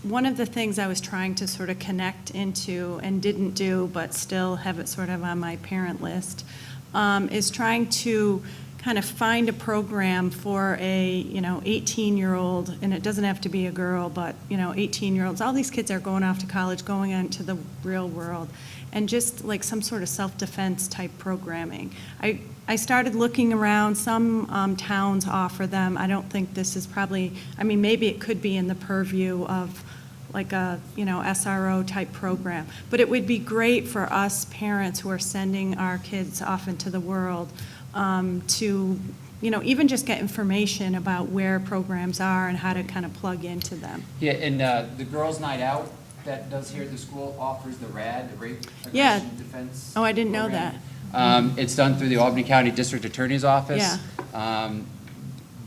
one of the things I was trying to sort of connect into and didn't do, but still have it sort of on my parent list, is trying to kind of find a program for a, 18-year-old, and it doesn't have to be a girl, but, 18-year-olds. All these kids are going off to college, going into the real world, and just like some sort of self-defense type programming. I started looking around. Some towns offer them. I don't think this is probably, maybe it could be in the purview of like a, SRO type program. But it would be great for us parents who are sending our kids off into the world to, even just get information about where programs are and how to kind of plug into them. Yeah, and the Girls' Night Out that does here at the school offers the RAD, the Rape Yeah. Aggression Defense. Oh, I didn't know program. that. It's done through the Albany County District Attorney's Office. Yeah.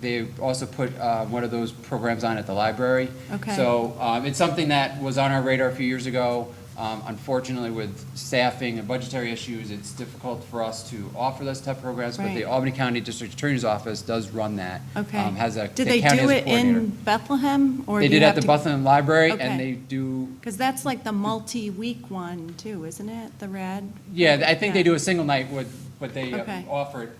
They also put one of those programs on at the library. Okay. So it's something that was on our radar a few years ago. Unfortunately, with staffing and budgetary issues, it's difficult for us to offer those type of programs, but the Right. Albany County District Attorney's Office does run that. Okay. Has a Did the they county do has a it coordinator. in Bethlehem? Or They do you did have at the to- Bethlehem Library, Okay. and they do, Because that's like the multi-week one too, isn't it? The RAD? yeah, I think they Yeah. do a single night with, but they Okay. offer it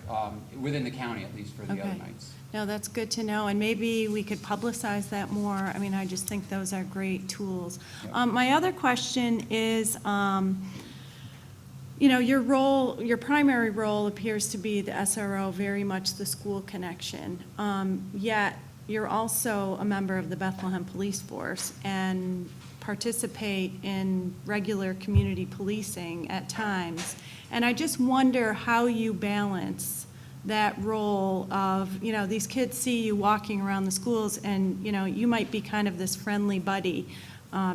within the county at least for the other Okay. nights. No, that's good to know, and maybe we could publicize that more. I just think those are great tools. My other question is, your role, your primary role appears to be the SRO, very much the school connection. Yet, you're also a member of the Bethlehem Police Force and participate in regular community policing at times. And I just wonder how you balance that role of, these kids see you walking around the schools and, you might be kind of this friendly buddy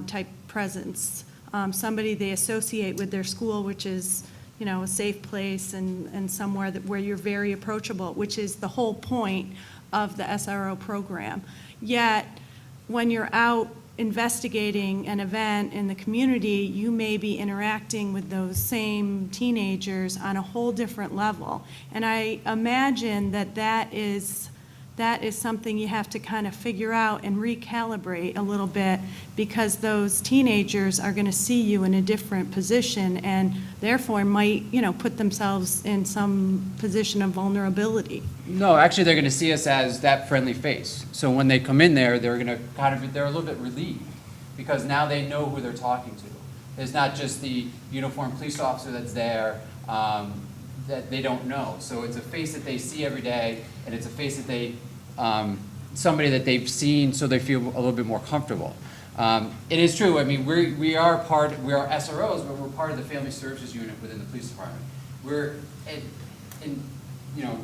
type presence, somebody they associate with their school, which is, a safe place and somewhere where you're very approachable, which is the whole point of the SRO program. Yet, when you're out investigating an event in the community, you may be interacting with those same teenagers on a whole different level. And I imagine that is something you have to kind of figure out and recalibrate a little bit, because those teenagers are going to see you in a different position and therefore might, put themselves in some position of vulnerability. No, actually, they're going to see us as that friendly face. So when they come in there, they're going to they're a little bit relieved, because now they know who they're talking to. There's not just the uniformed police officer that's there that they don't know. So it's a face that they see every day, and it's a face that they, somebody that they've seen, so they feel a little bit more comfortable. It is true. We are SROs, but we're part of the Family Services Unit within the police department. We're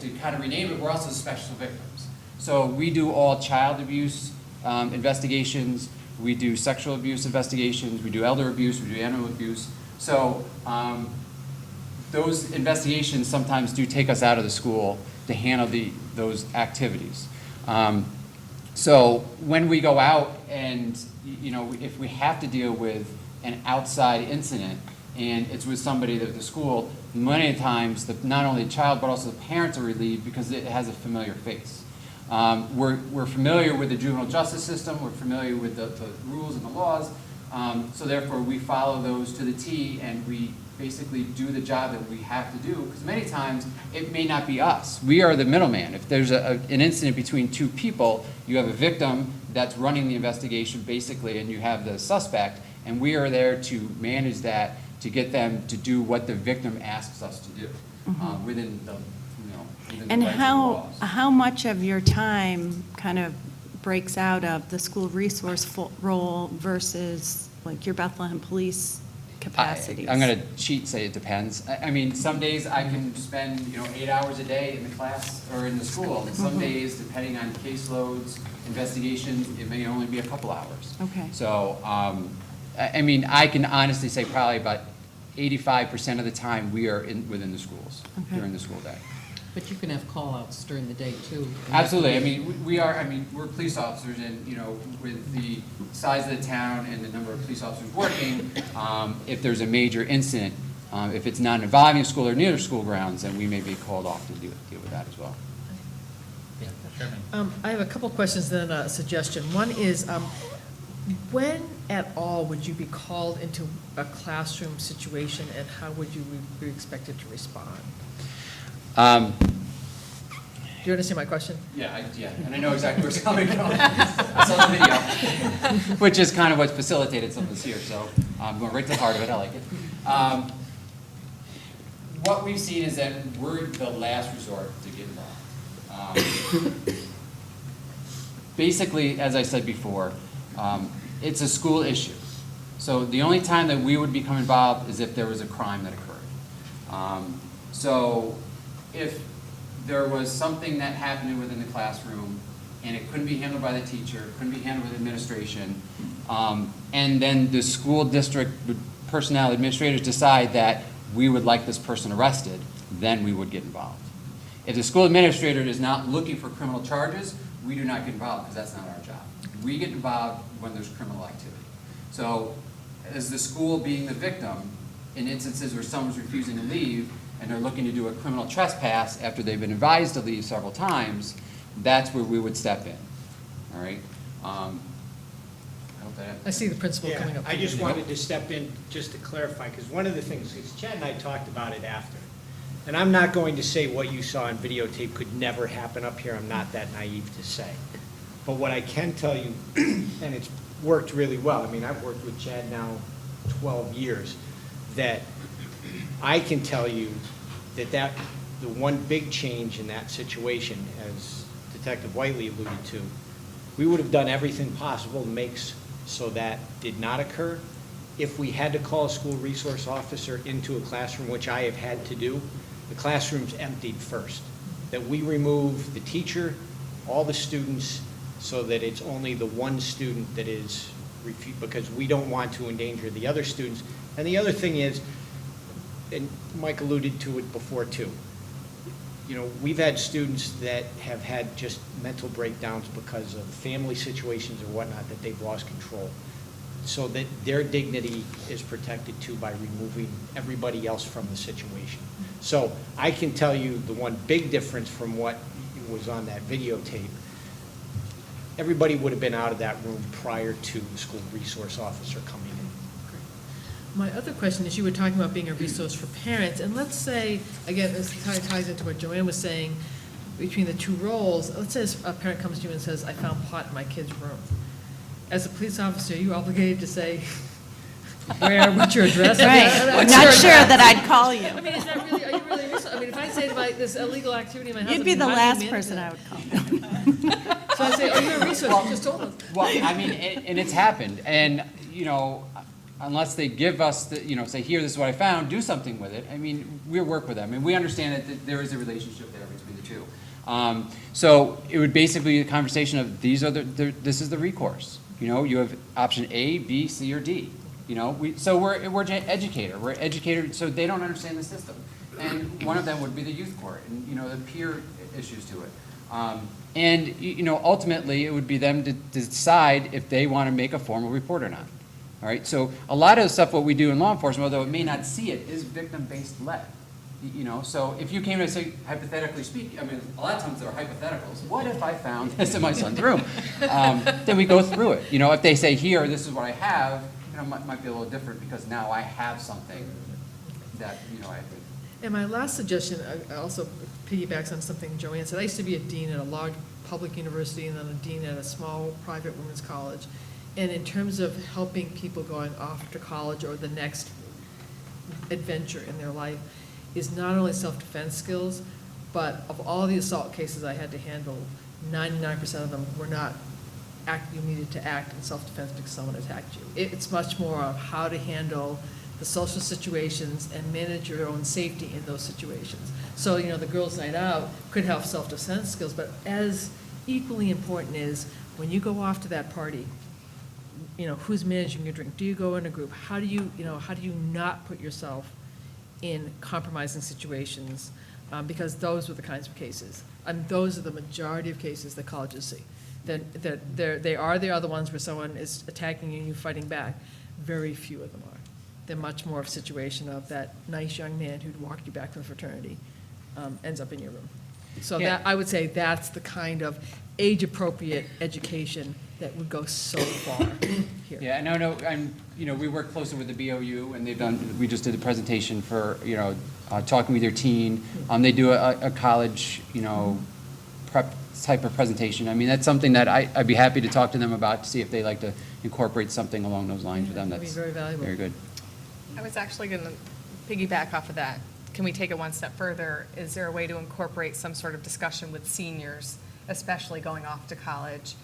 to kind of rename it, we're also special victims. So we do all child abuse investigations, we do sexual abuse investigations, we do elder abuse, we do animal abuse. So those investigations sometimes do take us out of the school to handle those activities. So when we go out and, if we have to deal with an outside incident and it's with somebody at the school, many times not only the child but also the parents are relieved because it has a familiar face. We're familiar with the juvenile justice system, we're familiar with the rules and the laws, so therefore we follow those to the T, and we basically do the job that we have to do, because many times it may not be us. We are the middleman. If there's an incident between two people, you have a victim that's running the investigation basically, and you have the suspect, and we are there to manage that, to get them to do what the victim asks us to do within the within the And rights of the laws. how much of your time kind of breaks out of the school resource role versus like your Bethlehem police capacities? I'm going to cheat, say it depends. Some days I can spend, 8 hours a day in the class or in the school. And some days, depending on caseloads, investigations, it may only be a couple hours. Okay. So, I can honestly say probably about 85% of the time, we are within the schools during the school day. But you can have call-outs during the day, too. Absolutely. I mean, we're police officers, and, you know, with the size of the town and the number of police officers working, if there's a major incident, if it's not involving a school or near school grounds, then we may be called off to deal with that as well. I have a couple questions, then a suggestion. One is, when at all would you be called into a classroom situation, and how would you be expected to respond? Do you understand my question? Yeah, and I know exactly where it's coming from. I saw the video, which is kind of what facilitated some of this here, so I'm going right to the heart of it, I like it. What we've seen is that we're the last resort to get involved. Basically, as I said before, it's a school issue. So the only time that we would become involved is if there was a crime that occurred. So if there was something that happened within the classroom and it couldn't be handled by the teacher, couldn't be handled with administration, and then the school district personnel administrators decide that we would like this person arrested, then we would get involved. If the school administrator is not looking for criminal charges, we do not get involved because that's not our job. We get involved when there's criminal activity. So as the school being the victim, in instances where someone's refusing to leave and they're looking to do a criminal trespass after they've been advised to leave several times, that's where we would step in, all right? I hope that. I see the principal coming up. I just wanted to step in just to clarify, because one of the things, because Chad and I talked about it after, and I'm not going to say what you saw on videotape could never happen up here. I'm not that naive to say. But what I can tell you, and it's worked really well, I mean, I've worked with Chad now 12 years, that I can tell you that the one big change in that situation, as Detective Whiteley alluded to, we would have done everything possible to make so that did not occur. If we had to call a school resource officer into a classroom, which I have had to do, the classroom's emptied first. That we remove the teacher, all the students, so that it's only the one student that is because we don't want to endanger the other students. And the other thing is, and Mike alluded to it before too, you know, we've had students that have had just mental breakdowns because of family situations or whatnot that they've lost control. So that their dignity is protected too by removing everybody else from the situation. So I can tell you the one big difference from what was on that videotape, everybody would have been out of that room prior to the school resource officer coming in. My other question is, you were talking about being a resource for parents, and let's say, again, this kind of ties into what Joanne was saying, between the two roles, let's say a parent comes to you and says, I found pot in my kid's room. As a police officer, are you obligated to say, what's your address? Right. Not sure that I'd call you. I mean, is that really, are you really, I mean, if I say about this illegal activity in my house. You'd be the how do you last manage person that? I would call. So I say, are you a resource? You just told us. Well, I mean, and it's happened, and, you know, unless they give us, say, here, this is what I found, do something with it. I mean, we work with them, and we understand that there is a relationship there between the two. So it would basically be a conversation of this is the recourse. You know, you have option A, B, C, or D. You know, we're an educator. We're educators, so they don't understand the system. And one of them would be the youth court, and the peer issues to it. And ultimately, it would be them to decide if they want to make a formal report or not. All right, so a lot of the stuff what we do in law enforcement, although it may not see it, is victim-based led. So if you came to say, hypothetically speak, I mean, a lot of times there are hypotheticals. What if I found this in my son's room? Then we go through it. If they say, here, this is what I have, might be a little different because now I have something that, I agree. And my last suggestion also piggybacks on something Joanne said. I used to be a dean at a large public university and then a dean at a small private women's college. And in terms of helping people going off to college or the next adventure in their life is not only self-defense skills, but of all the assault cases I had to handle, 99% of them were not you needed to act in self-defense because someone attacked you. It's much more of how to handle the social situations and manage your own safety in those situations. So, the girls' night out could have self-defense skills, but as equally important is when you go off to that party, who's managing your drink? Do you go in a group? How do you not put yourself in compromising situations? Because those were the kinds of cases, and those are the majority of cases that colleges see. They are the other ones where someone is attacking you and you fighting back. Very few of them are. They're much more of a situation of that nice young man who'd walked you back from fraternity ends up in your room. So Yeah. that, I would say that's the kind of age-appropriate education that would go so far here. Yeah, no, we work closely with the BOU, and we just did a presentation for, talking with your teen. They do a college, prep type of presentation. I mean, that's something that I'd be happy to talk to them about, to see if they like to incorporate something along those lines with them. That'd be That's very valuable. very good. I was actually going to piggyback off of that. Can we take it one step further? Is there a way to incorporate some sort of discussion with seniors, especially going off to college,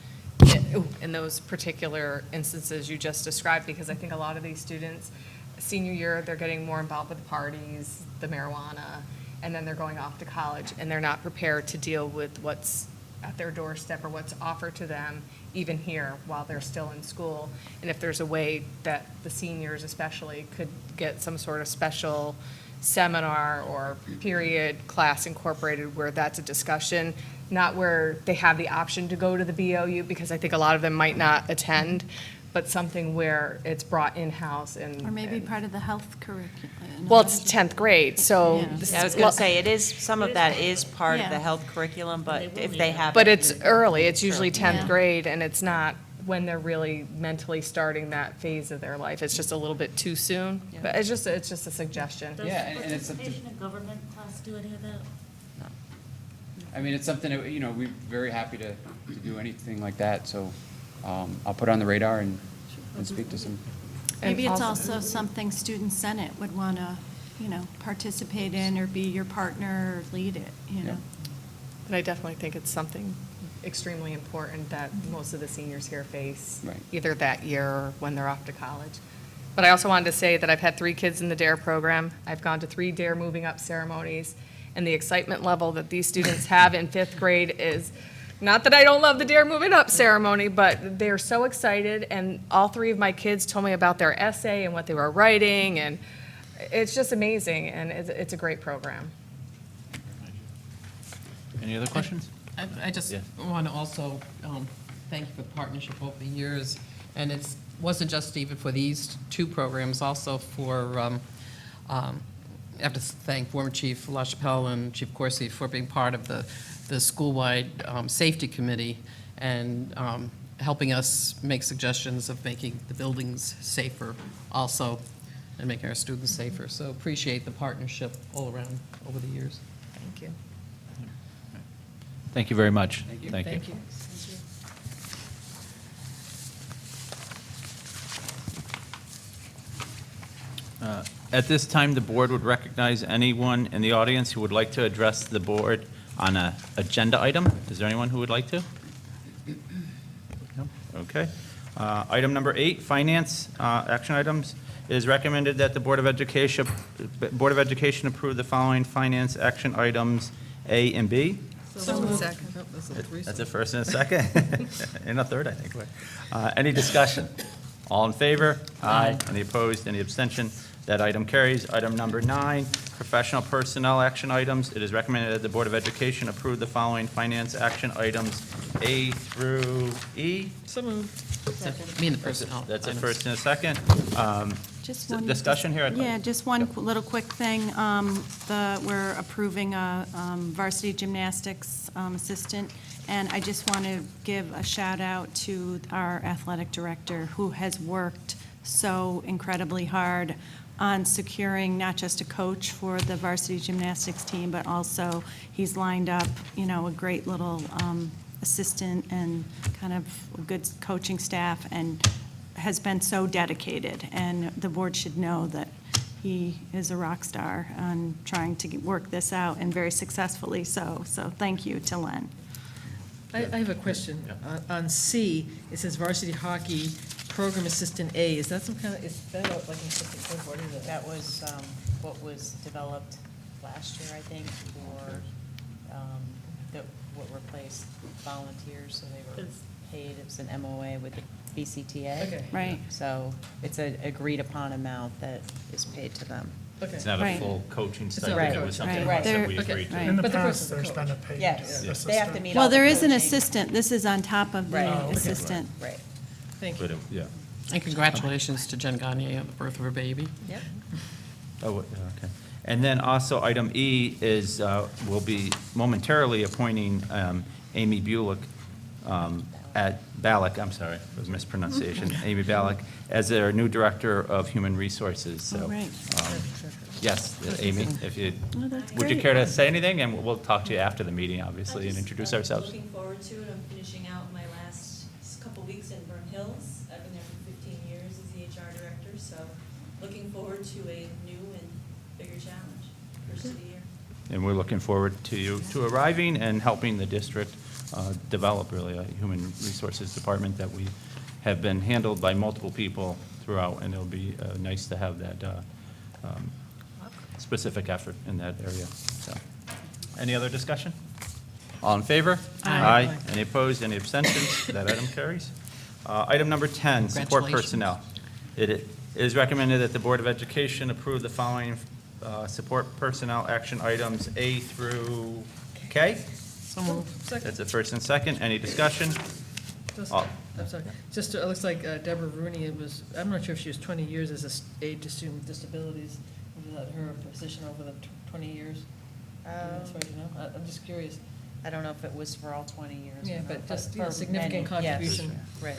in those particular instances you just described? Because I think a lot of these students, senior year, they're getting more involved with parties, the marijuana, and then they're going off to college, and they're not prepared to deal with what's at their doorstep or what's offered to them even here while they're still in school. And if there's a way that the seniors especially could get some sort of special seminar or period class incorporated where that's a discussion, not where they have the option to go to the BOU, because I think a lot of them might not attend, but something where it's brought in-house and. Or maybe part of the health curriculum. Well, it's 10th grade, so. Yeah. this Yeah, I was is- going to say, some of that is part of the Yeah. health curriculum, but if they have. But it's early, it's usually Yeah. 10th grade, and it's not when they're really mentally starting that phase of their life. It's just a little bit too soon. But it's just a suggestion. Does Yeah, and it's up to- participation in government class do any of that? I mean, it's something that, we're very happy to do anything like that, so I'll put it on the radar and speak to some. And Maybe it's also- also something Student Senate would want to, participate in or be your partner or lead it, Yeah. But I definitely think it's something extremely important that most of the seniors here face, Right. either that year or when they're off to college. But I also wanted to say that I've had 3 kids in the DARE program. I've gone to 3 DARE moving up ceremonies, and the excitement level that these students have in 5th grade is, not that I don't love the DARE moving up ceremony, but they're so excited, and all 3 of my kids told me about their essay and what they were writing, and it's just amazing, and it's a great program. Any other questions? I just Yeah. want to also thank you for the partnership over the years. And it wasn't just even for these 2 programs, also for, I have to thank former Chief LaChapelle and Chief Corsi for being part of the school-wide safety committee and helping us make suggestions of making the buildings safer also and making our students safer. So appreciate the partnership all around over the years. Thank you. Thank you very much. Thank you. Thank you. At this time, the board would recognize anyone in the audience who would like to address the board on an agenda item. Is there anyone who would like to? No? Okay. Item number 8, finance action items. It is recommended that the Board of Education approve the following finance action items A and B. Second. That's a first and a second, and a third, I think. Any discussion? All in favor? Aye. Any opposed? Any abstention? That item carries. Item number 9, professional personnel action items. It is recommended that the Board of Education approve the following finance action items A through E. So moved. Me and the personnel. That's a items. first and a second. Just one. Discussion here? Yeah, just one little quick thing. We're approving a varsity gymnastics assistant, and I just want to give a shout out to our athletic director, who has worked so incredibly hard on securing not just a coach for the varsity gymnastics team, but also he's lined up, a great little assistant and kind of a good coaching staff, and has been so dedicated. And the board should know that he is a rock star on trying to work this out, and very successfully so. So thank you to Len. I have a question. On C, it says varsity hockey program assistant A. Is that some kind of, is that like an assistant coach? What is it? That was what was developed last year, I think, for what replaced volunteers, so they were paid. It was an MOA with the BCTA. Okay. Right. So it's an agreed-upon amount that is paid to them. Okay. It's not a Right. full coaching not stipend, a it was something Right. that we They're- agreed to. right. In the But the past, person's a there's been a coach. paid Yes, assistant. they have to meet all Well, the there is an coaching. assistant. This is on top of Right. the Oh, okay. assistant. Right. Thank you. But, yeah. And congratulations to Jen Gagne on the birth of her baby. Yep. Oh, okay. And then also, item E is, we'll be momentarily appointing Amy Bulick at Ballack, I'm sorry, it was mispronunciation, Amy Ballack, as our new Director of Human Resources, so. Oh, right. Yes, Amy, if you, Oh, that's would you great. care to say anything? And we'll talk to you after the meeting, obviously, and introduce ourselves. Looking forward to it. I'm finishing out my last couple weeks in Burn Hills. I've been there for 15 years as the HR director, so looking forward to a new and bigger challenge first of the year. And we're looking forward to you, to arriving and helping the district develop really a human resources department that we have been handled by multiple people throughout, and it'll be nice to have that specific effort in that area, so. Any other discussion? All in favor? Aye. Any opposed, any abstentions? That item carries. Item number 10, support Congratulations. personnel. It is recommended that the Board of Education approve the following support personnel action items A through K. So moved. That's the first and second. Any discussion? Just- Oh. I'm sorry. Just, it looks like Deborah Rooney, I'm not sure if she was 20 years as a aide to student with disabilities. Was that her position over the 20 years? As far as you know? I'm just curious. I don't know if it was for all 20 years. or Yeah, not, but just, you know, for significant many, yes. contribution. Right.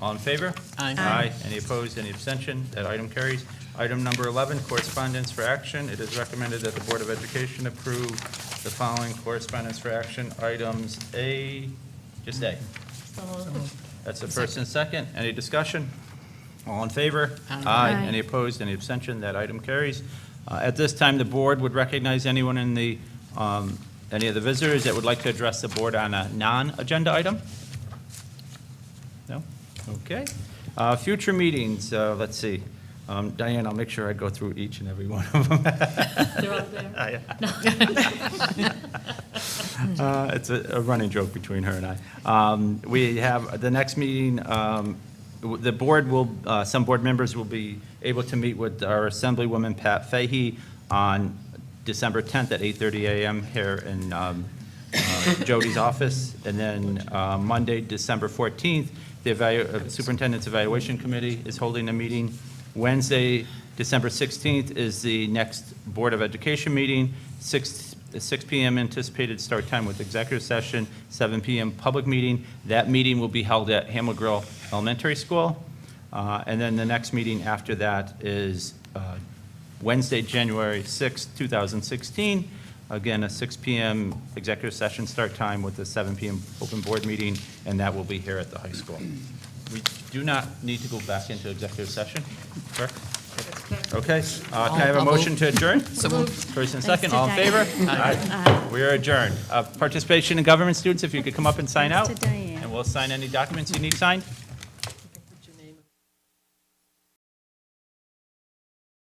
All in favor? Aye. Any opposed, any abstention? That item carries. Item number 11, correspondence for action. It is recommended that the Board of Education approve the following correspondence for action items A, just A. That's the first and second. Any discussion? All in favor? Aye. Any opposed, any abstention? That item carries. At this time, the board would recognize anyone in the, any of the visitors that would like to address the board on a non-agenda item? No? Okay. Future meetings, let's see. Diane, I'll make sure I go through each and every one of them. They're up there? It's a running joke between her and I. We have the next meeting, the board will, some board members will be able to meet with our Assemblywoman Pat Fahey on December 10th at 8:30 a.m. here in Jody's office. And then Monday, December 14th, the Superintendent's Evaluation Committee is holding a meeting. Wednesday, December 16th is the next Board of Education meeting, 6 p.m. anticipated start time with executive session, 7 p.m. public meeting. That meeting will be held at Hamlet Grill Elementary School. And then the next meeting after that is Wednesday, January 6th, 2016. Again, a 6 p.m. executive session start time with a 7 p.m. open board meeting, and that will be here at the high school. We do not need to go back into executive session, correct? Okay, can I have a I'll motion move. to adjourn? So moved. First and Thanks second, to all in Diane. favor? Aye. We are adjourned. Participation in government students, if you could come up and sign out. Thanks to Diane. And we'll sign any documents you need signed.